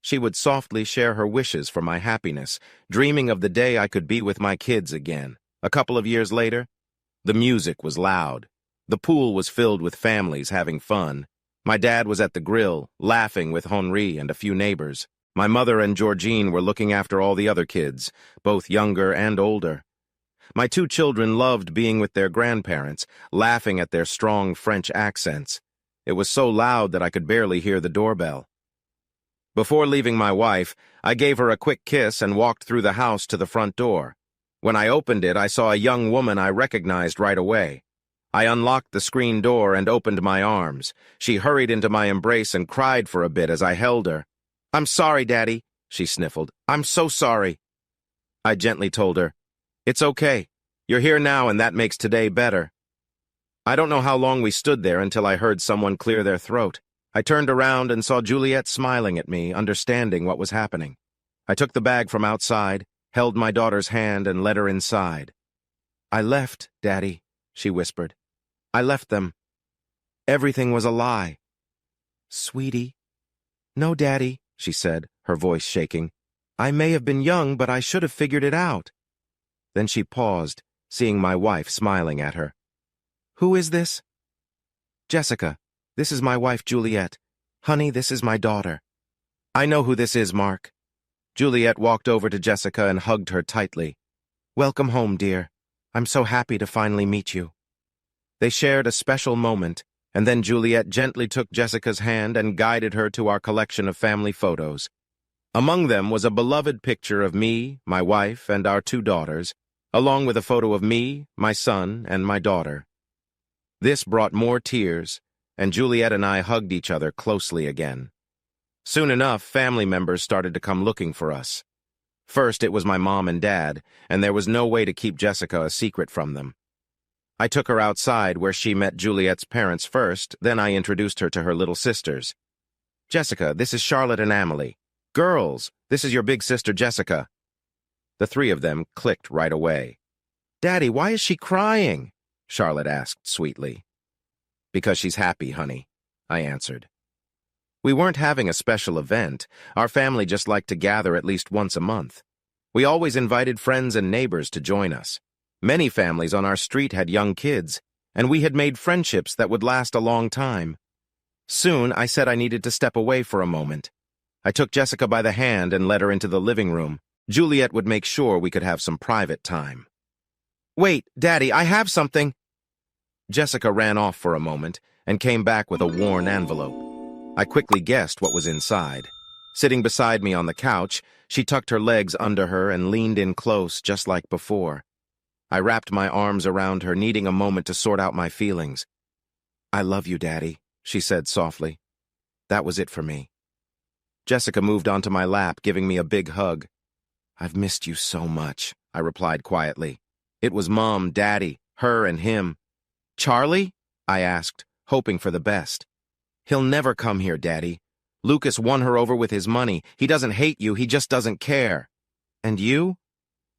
She would softly share her wishes for my happiness, dreaming of the day I could be with my kids again. A couple of years later, the music was loud. The pool was filled with families having fun. My dad was at the grill, laughing with Henri and a few neighbors. My mother and Georgine were looking after all the other kids, both younger and older. My two children loved being with their grandparents, laughing at their strong French accents. It was so loud that I could barely hear the doorbell. Before leaving my wife, I gave her a quick kiss and walked through the house to the front door. When I opened it, I saw a young woman I recognized right away. I unlocked the screen door and opened my arms. She hurried into my embrace and cried for a bit as I held her. "I'm sorry, Daddy," she sniffled. "I'm so sorry." I gently told her, "It's okay. You're here now and that makes today better." I don't know how long we stood there until I heard someone clear their throat. I turned around and saw Juliet smiling at me, understanding what was happening. I took the bag from outside, held my daughter's hand, and led her inside. "I left, Daddy," she whispered. "I left them. Everything was a lie." "Sweetie." "No, Daddy," she said, her voice shaking. "I may have been young, but I should have figured it out." Then she paused, seeing my wife smiling at her. "Who is this?" "Jessica. This is my wife, Juliet. Honey, this is my daughter." "I know who this is, Mark." Juliet walked over to Jessica and hugged her tightly. "Welcome home, dear. I'm so happy to finally meet you." They shared a special moment, and then Juliet gently took Jessica's hand and guided her to our collection of family photos. Among them was a beloved picture of me, my wife, and our two daughters, along with a photo of me, my son, and my daughter. This brought more tears, and Juliet and I hugged each other closely again. Soon enough, family members started to come looking for us. First, it was my mom and dad, and there was no way to keep Jessica a secret from them. I took her outside where she met Juliet's parents first, then I introduced her to her little sisters. "Jessica, this is Charlotte and Amelie. Girls, this is your big sister Jessica." The three of them clicked right away. "Daddy, why is she crying?" Charlotte asked sweetly. "Because she's happy, honey," I answered. We weren't having a special event. Our family just liked to gather at least once a month. We always invited friends and neighbors to join us. Many families on our street had young kids, and we had made friendships that would last a long time. Soon, I said I needed to step away for a moment. I took Jessica by the hand and led her into the living room. Juliet would make sure we could have some private time. "Wait, Daddy, I have something." Jessica ran off for a moment and came back with a worn envelope. I quickly guessed what was inside. Sitting beside me on the couch, she tucked her legs under her and leaned in close just like before. I wrapped my arms around her, needing a moment to sort out my feelings. "I love you, Daddy," she said softly. That was it for me. Jessica moved onto my lap, giving me a big hug. "I've missed you so much," I replied quietly. It was Mom, Daddy, her and him. "Charlie?" I asked, hoping for the best. "He'll never come here, Daddy. Lucas won her over with his money. He doesn't hate you, he just doesn't care." "And you?"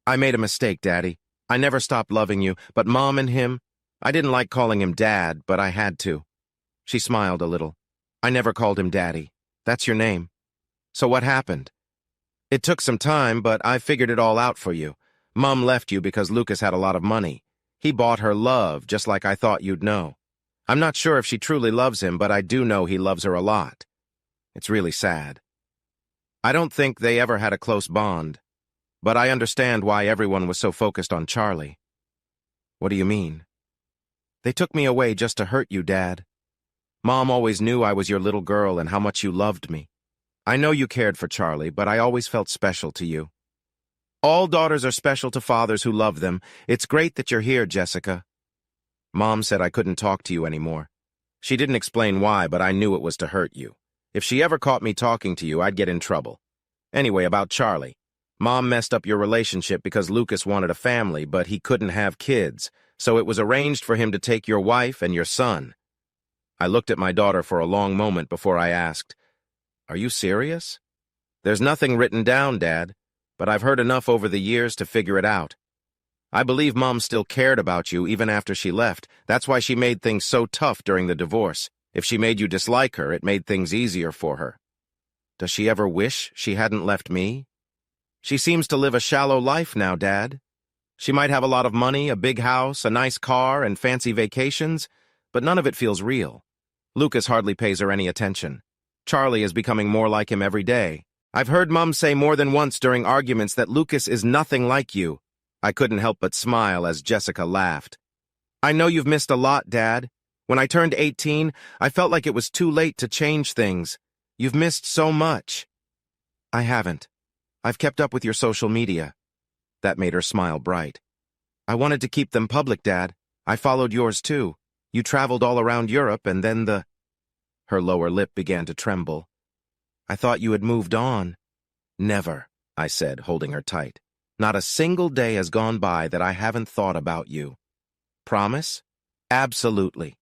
"I made a mistake, Daddy. I never stopped loving you, but Mom and him, I didn't like calling him Dad, but I had to." She smiled a little. "I never called him Daddy. That's your name. So what happened?" "It took some time, but I figured it all out for you. Mom left you because Lucas had a lot of money. He bought her love, just like I thought you'd know. I'm not sure if she truly loves him, but I do know he loves her a lot. It's really sad. I don't think they ever had a close bond, but I understand why everyone was so focused on Charlie." "What do you mean?" "They took me away just to hurt you, Dad. Mom always knew I was your little girl and how much you loved me. I know you cared for Charlie, but I always felt special to you. All daughters are special to fathers who love them. It's great that you're here, Jessica." Mom said I couldn't talk to you anymore. She didn't explain why, but I knew it was to hurt you. If she ever caught me talking to you, I'd get in trouble. Anyway, about Charlie. Mom messed up your relationship because Lucas wanted a family, but he couldn't have kids, so it was arranged for him to take your wife and your son. I looked at my daughter for a long moment before I asked, "Are you serious?" "There's nothing written down, Dad, but I've heard enough over the years to figure it out. I believe Mom still cared about you even after she left. That's why she made things so tough during the divorce. If she made you dislike her, it made things easier for her. Does she ever wish she hadn't left me? She seems to live a shallow life now, Dad. She might have a lot of money, a big house, a nice car, and fancy vacations, but none of it feels real. Lucas hardly pays her any attention. Charlie is becoming more like him every day. I've heard Mom say more than once during arguments that Lucas is nothing like you." I couldn't help but smile as Jessica laughed. "I know you've missed a lot, Dad. When I turned 18, I felt like it was too late to change things. You've missed so much." "I haven't. I've kept up with your social media." That made her smile bright. "I wanted to keep them public, Dad. I followed yours too. You traveled all around Europe and then Her lower lip began to tremble. "I thought you had moved on." "Never," I said, holding her tight. "Not a single day has gone by that I haven't thought about you." "Promise?" "Absolutely.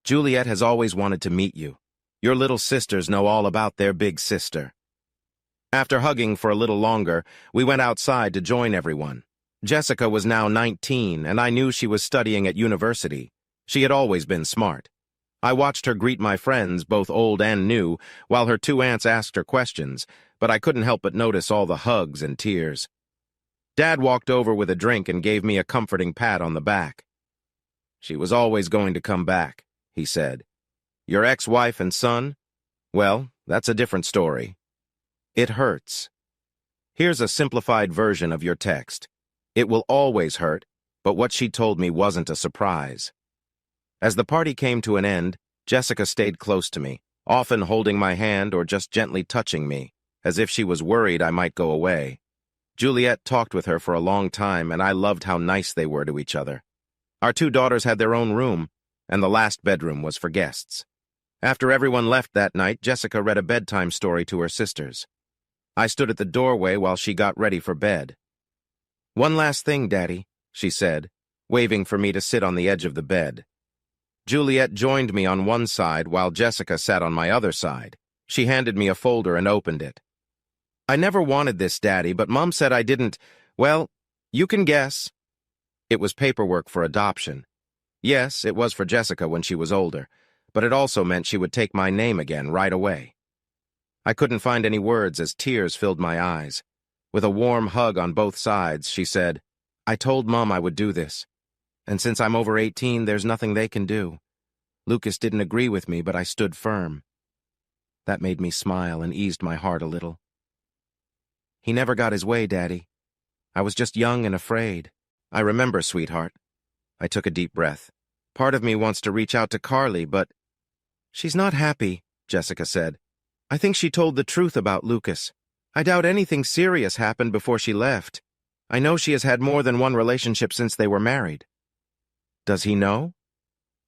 Juliet has always wanted to meet you. Your little sisters know all about their big sister." After hugging for a little longer, we went outside to join everyone. Jessica was now 19, and I knew she was studying at university. She had always been smart. I watched her greet my friends, both old and new, while her two aunts asked her questions, but I couldn't help but notice all the hugs and tears. Dad walked over with a drink and gave me a comforting pat on the back. "She was always going to come back," he said. "Your ex-wife and son? Well, that's a different story. It hurts. Here's a simplified version of your text. It will always hurt, but what she told me wasn't a surprise." As the party came to an end, Jessica stayed close to me, often holding my hand or just gently touching me, as if she was worried I might go away. Juliet talked with her for a long time, and I loved how nice they were to each other. Our two daughters had their own room, and the last bedroom was for guests. After everyone left that night, Jessica read a bedtime story to her sisters. I stood at the doorway while she got ready for bed. "One last thing, Daddy," she said, waving for me to sit on the edge of the bed. Juliet joined me on one side while Jessica sat on my other side. She handed me a folder and opened it. "I never wanted this, Daddy, but Mom said I didn't. Well, you can guess." It was paperwork for adoption. Yes, it was for Jessica when she was older, but it also meant she would take my name again right away. I couldn't find any words as tears filled my eyes. With a warm hug on both sides, she said, "I told Mom I would do this. And since I'm over 18, there's nothing they can do. Lucas didn't agree with me, but I stood firm." That made me smile and eased my heart a little. "He never got his way, Daddy. I was just young and afraid." "I remember, sweetheart." I took a deep breath. "Part of me wants to reach out to Carly, but—" "She's not happy," Jessica said. "I think she told the truth about Lucas. I doubt anything serious happened before she left. I know she has had more than one relationship since they were married." "Does he know?"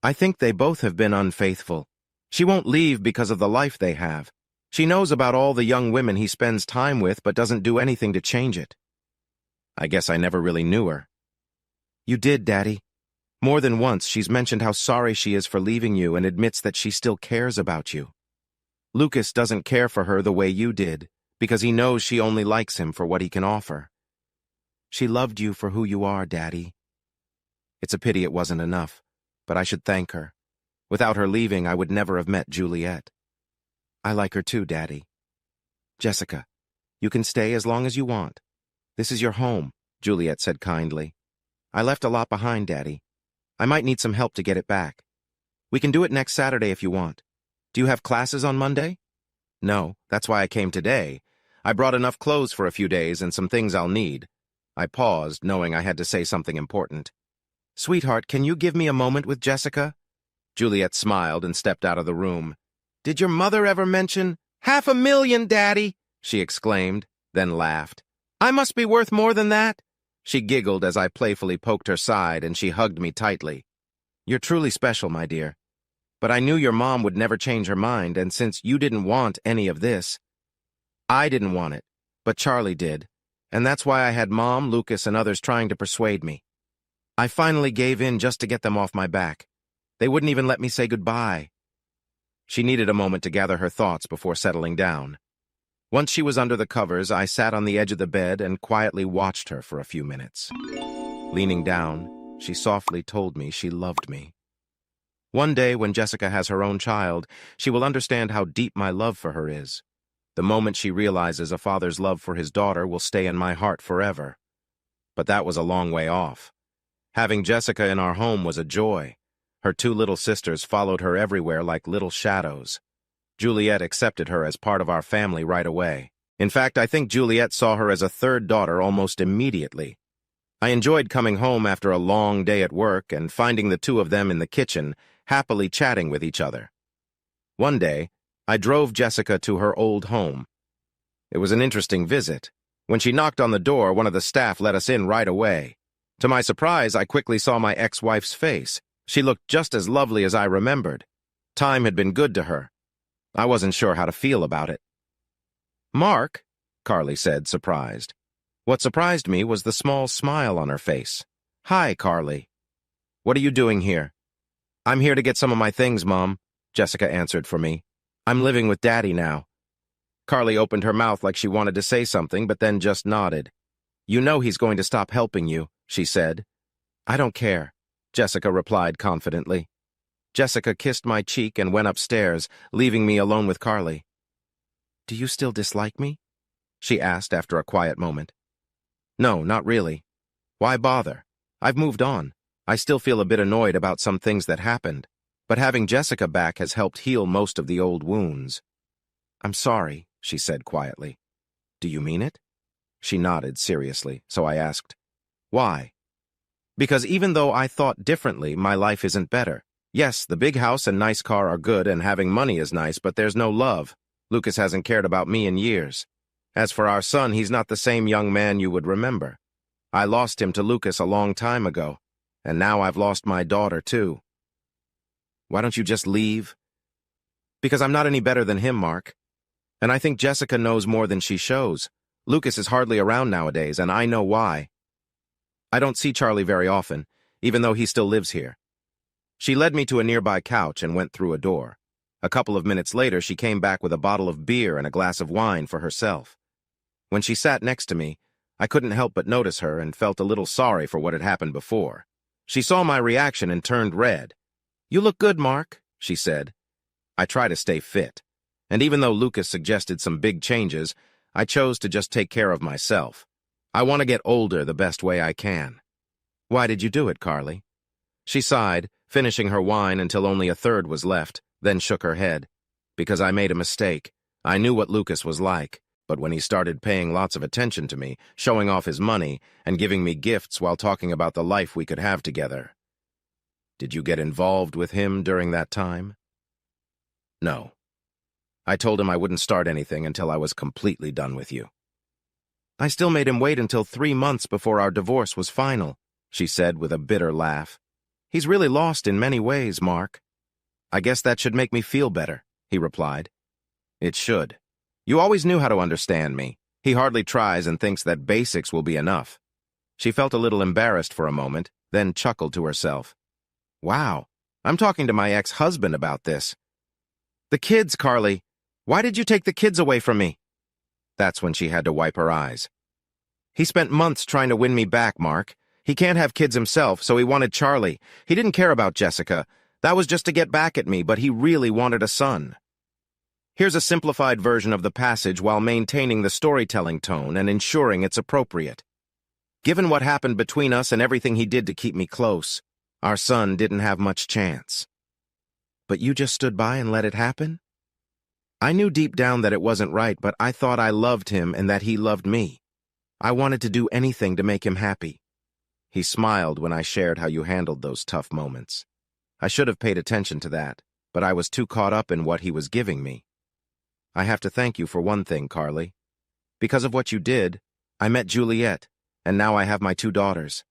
"I think they both have been unfaithful. She won't leave because of the life they have. She knows about all the young women he spends time with but doesn't do anything to change it." "I guess I never really knew her." "You did, Daddy. More than once she's mentioned how sorry she is for leaving you and admits that she still cares about you. Lucas doesn't care for her the way you did, because he knows she only likes him for what he can offer. She loved you for who you are, Daddy. It's a pity it wasn't enough, but I should thank her. Without her leaving, I would never have met Juliet. I like her too, Daddy. Jessica, you can stay as long as you want. This is your home," Juliet said kindly. "I left a lot behind, Daddy. I might need some help to get it back. We can do it next Saturday if you want. Do you have classes on Monday?" "No, that's why I came today. I brought enough clothes for a few days and some things I'll need." I paused, knowing I had to say something important. "Sweetheart, can you give me a moment with Jessica?" Juliet smiled and stepped out of the room. "Did your mother ever mention—" "500,000, Daddy!" she exclaimed, then laughed. "I must be worth more than that." She giggled as I playfully poked her side and she hugged me tightly. "You're truly special, my dear. But I knew your mom would never change her mind, and since you didn't want any of this—" "I didn't want it. But Charlie did, and that's why I had Mom, Lucas, and others trying to persuade me. I finally gave in just to get them off my back. They wouldn't even let me say goodbye. She needed a moment to gather her thoughts before settling down. Once she was under the covers, I sat on the edge of the bed and quietly watched her for a few minutes. Leaning down, she softly told me she loved me. One day, when Jessica has her own child, she will understand how deep my love for her is. The moment she realizes a father's love for his daughter will stay in my heart forever. But that was a long way off. Having Jessica in our home was a joy. Her two little sisters followed her everywhere like little shadows. Juliet accepted her as part of our family right away. In fact, I think Juliet saw her as a third daughter almost immediately. I enjoyed coming home after a long day at work and finding the two of them in the kitchen, happily chatting with each other. One day, I drove Jessica to her old home. It was an interesting visit. When she knocked on the door, one of the staff let us in right away. To my surprise, I quickly saw my ex-wife's face. She looked just as lovely as I remembered. Time had been good to her. I wasn't sure how to feel about it. "Mark," Carly said, surprised. What surprised me was the small smile on her face. "Hi, Carly. What are you doing here?" "I'm here to get some of my things, Mom," Jessica answered for me. "I'm living with Daddy now." Carly opened her mouth like she wanted to say something, but then just nodded. "You know he's going to stop helping you," she said. "I don't care," Jessica replied confidently. Jessica kissed my cheek and went upstairs, leaving me alone with Carly. "Do you still dislike me?" she asked after a quiet moment. "No, not really. Why bother? I've moved on. I still feel a bit annoyed about some things that happened, but having Jessica back has helped heal most of the old wounds." "I'm sorry," she said quietly. "Do you mean it?" She nodded seriously, so I asked, "Why?" "Because even though I thought differently, my life isn't better. Yes, the big house and nice car are good, and having money is nice, but there's no love. Lucas hasn't cared about me in years. As for our son, he's not the same young man you would remember. I lost him to Lucas a long time ago, and now I've lost my daughter, too." "Why don't you just leave?" "Because I'm not any better than him, Mark. And I think Jessica knows more than she shows. Lucas is hardly around nowadays, and I know why. I don't see Charlie very often, even though he still lives here." She led me to a nearby couch and went through a door. A couple of minutes later, she came back with a bottle of beer and a glass of wine for herself. When she sat next to me, I couldn't help but notice her and felt a little sorry for what had happened before. She saw my reaction and turned red. "You look good, Mark," she said. I try to stay fit, and even though Lucas suggested some big changes, I chose to just take care of myself. I want to get older the best way I can. "Why did you do it, Carly?" She sighed, finishing her wine until only a third was left, then shook her head. "Because I made a mistake. I knew what Lucas was like, but when he started paying lots of attention to me, showing off his money, and giving me gifts while talking about the life we could have together." "Did you get involved with him during that time?" "No. I told him I wouldn't start anything until I was completely done with you." "I still made him wait until 3 months before our divorce was final," she said with a bitter laugh. "He's really lost in many ways, Mark." "I guess that should make me feel better," he replied. "It should. You always knew how to understand me. He hardly tries and thinks that basics will be enough." She felt a little embarrassed for a moment, then chuckled to herself. "Wow, I'm talking to my ex-husband about this." "The kids, Carly. Why did you take the kids away from me?" That's when she had to wipe her eyes. "He spent months trying to win me back, Mark. He can't have kids himself, so he wanted Charlie. He didn't care about Jessica. That was just to get back at me, but he really wanted a son." Here's a simplified version of the passage while maintaining the storytelling tone and ensuring it's appropriate. "Given what happened between us and everything he did to keep me close, our son didn't have much chance." "But you just stood by and let it happen?" "I knew deep down that it wasn't right, but I thought I loved him and that he loved me. I wanted to do anything to make him happy." He smiled when I shared how you handled those tough moments. I should have paid attention to that, but I was too caught up in what he was giving me. "I have to thank you for one thing, Carly. Because of what you did, I met Juliet, and now I have my 2 daughters.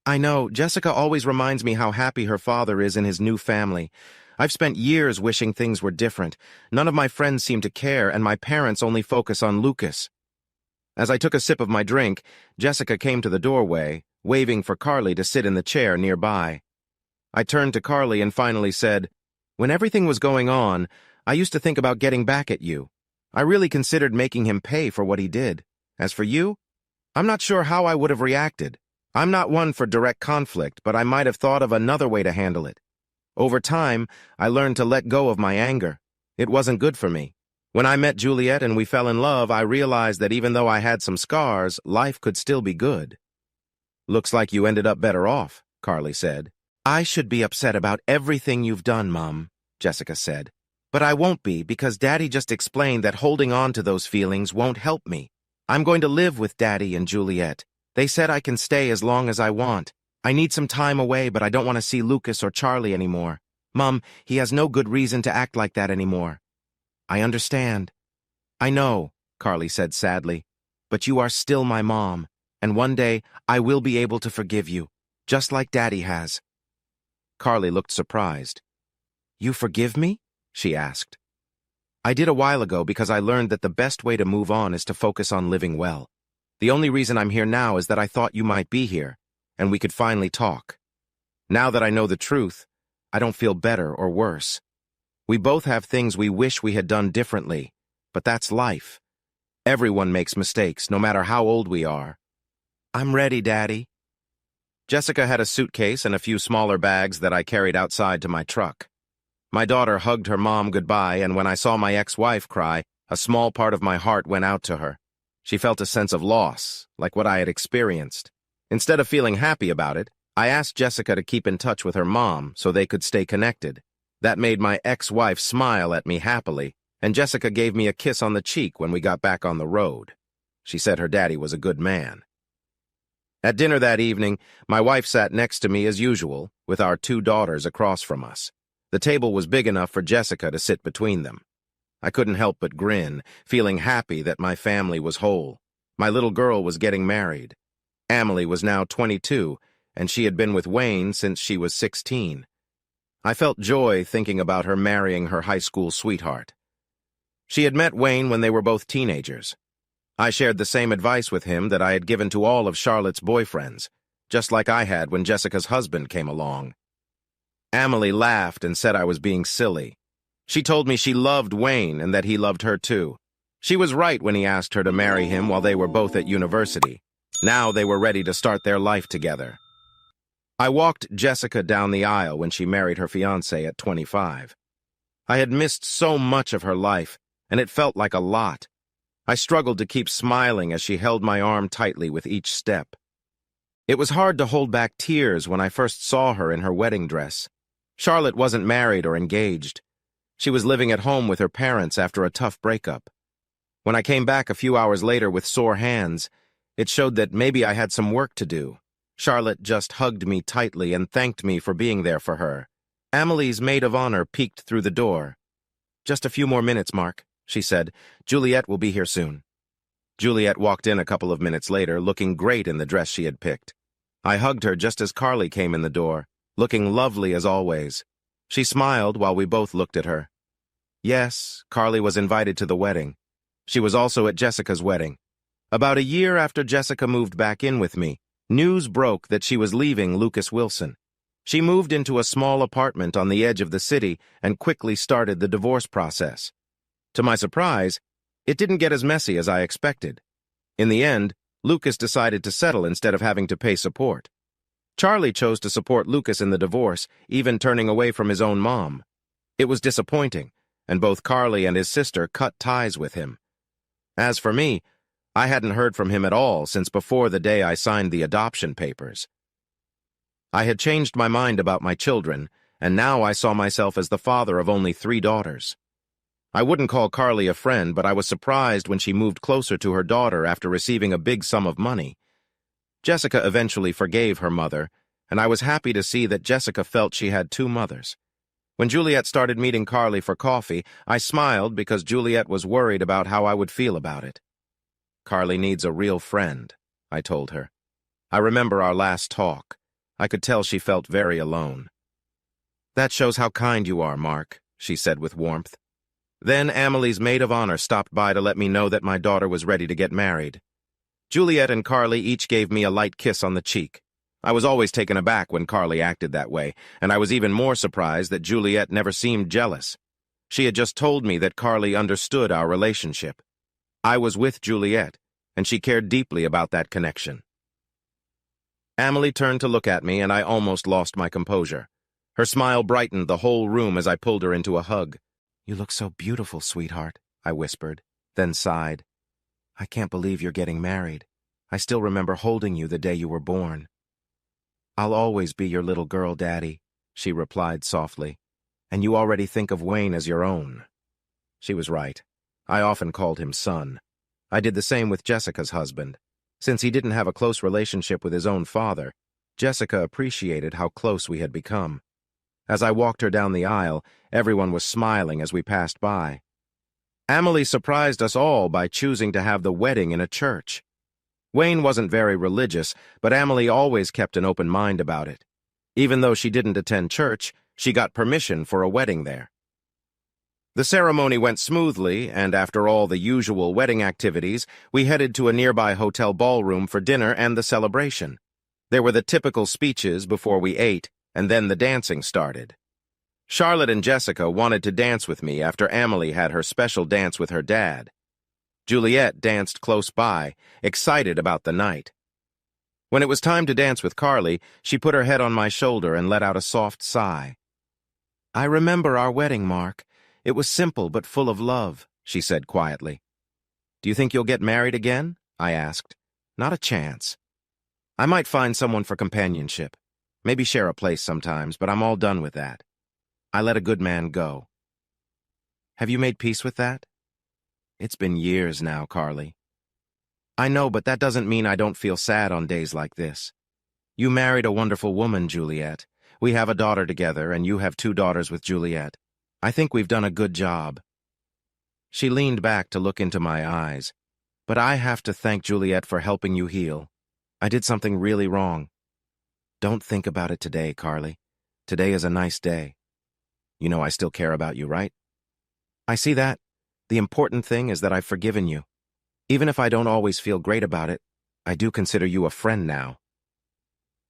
I know, Jessica always reminds me how happy her father is in his new family. I've spent years wishing things were different. None of my friends seem to care, and my parents only focus on Lucas." As I took a sip of my drink, Jessica came to the doorway, waving for Carly to sit in the chair nearby. I turned to Carly and finally said, "When everything was going on, I used to think about getting back at you. I really considered making him pay for what he did. As for you, I'm not sure how I would have reacted. I'm not one for direct conflict, but I might have thought of another way to handle it. Over time, I learned to let go of my anger. It wasn't good for me. When I met Juliet and we fell in love, I realized that even though I had some scars, life could still be good." "Looks like you ended up better off," Carly said. "I should be upset about everything you've done, Mom," Jessica said. "But I won't be because Daddy just explained that holding on to those feelings won't help me. I'm going to live with Daddy and Juliet. They said I can stay as long as I want. I need some time away, but I don't want to see Lucas or Charlie anymore. Mom, he has no good reason to act like that anymore." "I understand." "I know," Carly said sadly, "but you are still my mom, and one day I will be able to forgive you, just like Daddy has." Carly looked surprised. "You forgive me?" she asked. "I did a while ago because I learned that the best way to move on is to focus on living well. The only reason I'm here now is that I thought you might be here, and we could finally talk. Now that I know the truth, I don't feel better or worse. We both have things we wish we had done differently, but that's life. Everyone makes mistakes, no matter how old we are." "I'm ready, Daddy." Jessica had a suitcase and a few smaller bags that I carried outside to my truck. My daughter hugged her mom goodbye, and when I saw my ex-wife cry, a small part of my heart went out to her. She felt a sense of loss, like what I had experienced. Instead of feeling happy about it, I asked Jessica to keep in touch with her mom so they could stay connected. That made my ex-wife smile at me happily, and Jessica gave me a kiss on the cheek when we got back on the road. She said her daddy was a good man. At dinner that evening, my wife sat next to me as usual, with our 2 daughters across from us. The table was big enough for Jessica to sit between them. I couldn't help but grin, feeling happy that my family was whole. My little girl was getting married. Emily was now 22, and she had been with Wayne since she was 16. I felt joy thinking about her marrying her high school sweetheart. She had met Wayne when they were both teenagers. I shared the same advice with him that I had given to all of Charlotte's boyfriends, just like I had when Jessica's husband came along. Emily laughed and said I was being silly. She told me she loved Wayne and that he loved her too. She was right when he asked her to marry him while they were both at university. Now they were ready to start their life together. I walked Jessica down the aisle when she married her fiancé at 25. I had missed so much of her life, and it felt like a lot. I struggled to keep smiling as she held my arm tightly with each step. It was hard to hold back tears when I first saw her in her wedding dress. Charlotte wasn't married or engaged. She was living at home with her parents after a tough breakup. When I came back a few hours later with sore hands, it showed that maybe I had some work to do. Charlotte just hugged me tightly and thanked me for being there for her. Emily's maid of honor peeked through the door. "Just a few more minutes, Mark," she said. "Juliet will be here soon." Juliet walked in a couple of minutes later, looking great in the dress she had picked. I hugged her just as Carly came in the door, looking lovely as always. She smiled while we both looked at her. Yes, Carly was invited to the wedding. She was also at Jessica's wedding. About a year after Jessica moved back in with me, news broke that she was leaving Lucas Wilson. She moved into a small apartment on the edge of the city and quickly started the divorce process. To my surprise, it didn't get as messy as I expected. In the end, Lucas decided to settle instead of having to pay support. Charlie chose to support Lucas in the divorce, even turning away from his own mom. It was disappointing, and both Carly and his sister cut ties with him. As for me, I hadn't heard from him at all since before the day I signed the adoption papers. I had changed my mind about my children, and now I saw myself as the father of only 3 daughters. I wouldn't call Carly a friend, but I was surprised when she moved closer to her daughter after receiving a big sum of money. Jessica eventually forgave her mother, and I was happy to see that Jessica felt she had 2 mothers. When Juliet started meeting Carly for coffee, I smiled because Juliet was worried about how I would feel about it. "Carly needs a real friend," I told her. I remember our last talk. I could tell she felt very alone. "That shows how kind you are, Mark," she said with warmth. Then Emily's maid of honor stopped by to let me know that my daughter was ready to get married. Juliet and Carly each gave me a light kiss on the cheek. I was always taken aback when Carly acted that way, and I was even more surprised that Juliet never seemed jealous. She had just told me that Carly understood our relationship. I was with Juliet, and she cared deeply about that connection. Amelie turned to look at me, and I almost lost my composure. Her smile brightened the whole room as I pulled her into a hug. "You look so beautiful, sweetheart," I whispered, then sighed. "I can't believe you're getting married. I still remember holding you the day you were born." "I'll always be your little girl, Daddy," she replied softly. "And you already think of Wayne as your own." She was right. I often called him son. I did the same with Jessica's husband. Since he didn't have a close relationship with his own father, Jessica appreciated how close we had become. As I walked her down the aisle, everyone was smiling as we passed by. Amelie surprised us all by choosing to have the wedding in a church. Wayne wasn't very religious, but Amelie always kept an open mind about it. Even though she didn't attend church, she got permission for a wedding there. The ceremony went smoothly, and after all the usual wedding activities, we headed to a nearby hotel ballroom for dinner and the celebration. There were the typical speeches before we ate, and then the dancing started. Charlotte and Jessica wanted to dance with me after Amelie had her special dance with her dad. Juliet danced close by, excited about the night. When it was time to dance with Carly, she put her head on my shoulder and let out a soft sigh. "I remember our wedding, Mark. It was simple but full of love," she said quietly. "Do you think you'll get married again?" I asked. "Not a chance. I might find someone for companionship. Maybe share a place sometimes, but I'm all done with that. I let a good man go." "Have you made peace with that?" "It's been years now, Carly." "I know, but that doesn't mean I don't feel sad on days like this. You married a wonderful woman, Juliet. We have a daughter together, and you have 2 daughters with Juliet. I think we've done a good job." She leaned back to look into my eyes. "But I have to thank Juliet for helping you heal. I did something really wrong." "Don't think about it today, Carly. Today is a nice day. You know I still care about you, right?" "I see that. The important thing is that I've forgiven you. Even if I don't always feel great about it, I do consider you a friend now."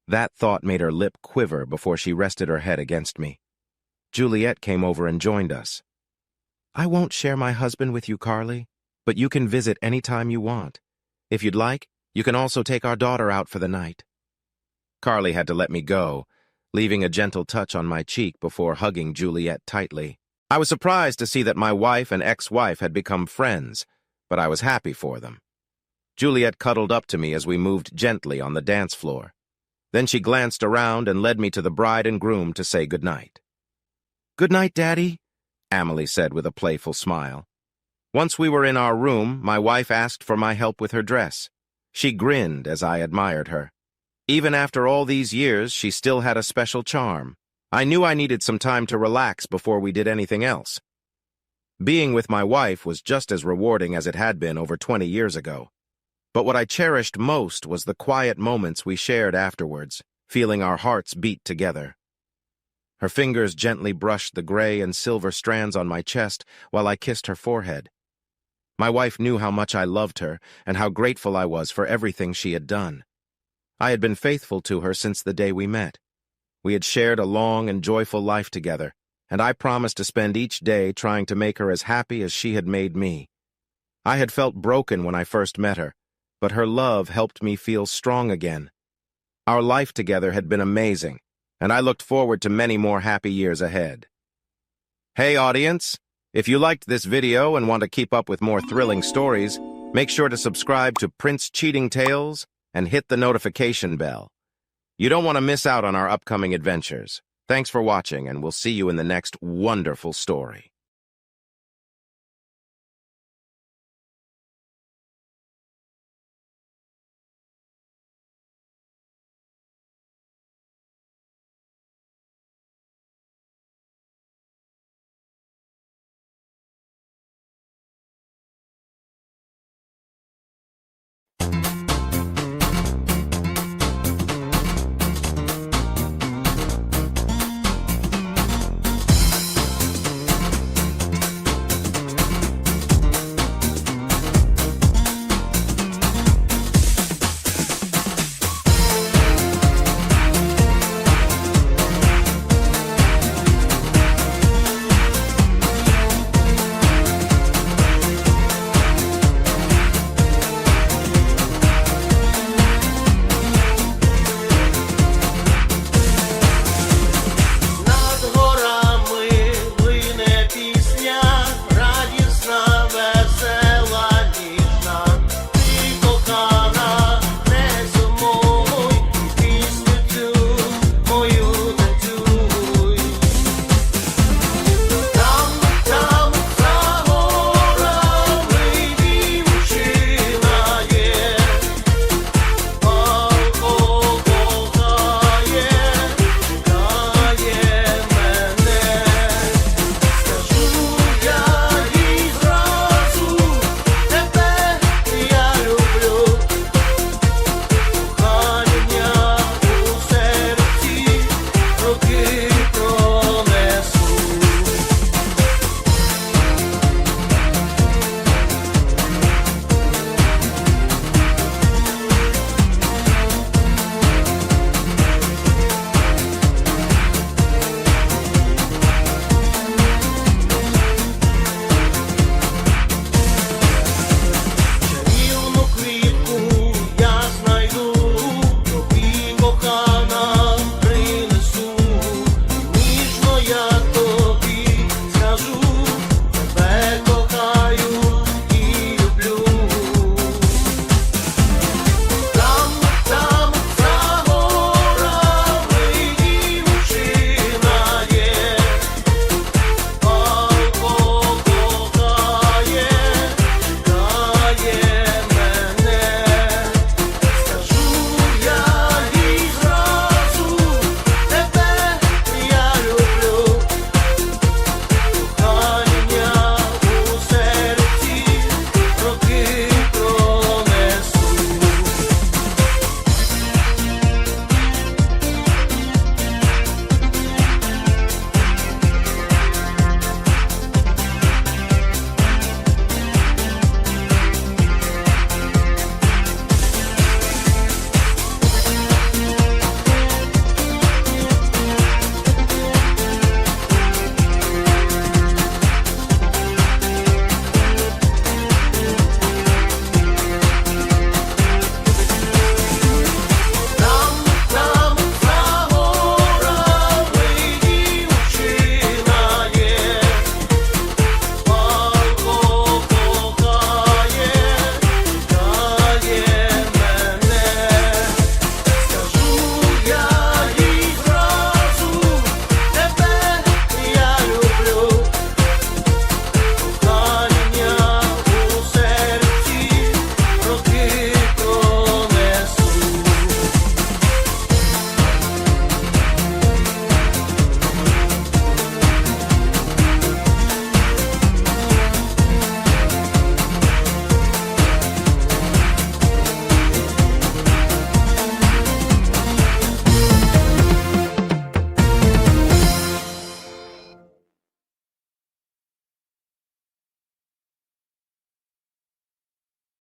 That thought made her lip quiver before she rested her head against me. Juliet came over and joined us. "I won't share my husband with you, Carly, but you can visit any time you want. If you'd like, you can also take our daughter out for the night." Carly had to let me go, leaving a gentle touch on my cheek before hugging Juliet tightly. I was surprised to see that my wife and ex-wife had become friends, but I was happy for them. Juliet cuddled up to me as we moved gently on the dance floor. Then she glanced around and led me to the bride and groom to say goodnight. "Good night, Daddy," Amelie said with a playful smile. Once we were in our room, my wife asked for my help with her dress. She grinned as I admired her. Even after all these years, she still had a special charm. I knew I needed some time to relax before we did anything else. Being with my wife was just as rewarding as it had been over 20 years ago. But what I cherished most was the quiet moments we shared afterwards, feeling our hearts beat together. Her fingers gently brushed the gray and silver strands on my chest while I kissed her forehead. My wife knew how much I loved her and how grateful I was for everything she had done. I had been faithful to her since the day we met. We had shared a long and joyful life together, and I promised to spend each day trying to make her as happy as she had made me. I had felt broken when I first met her, but her love helped me feel strong again. Our life together had been amazing, and I looked forward to many more happy years ahead. Hey audience, if you liked this video and want to keep up with more thrilling stories, make sure to subscribe to Prince Cheating Tales and hit the notification bell. You don't want to miss out on our upcoming adventures. Thanks for watching, and we'll see you in the next wonderful story.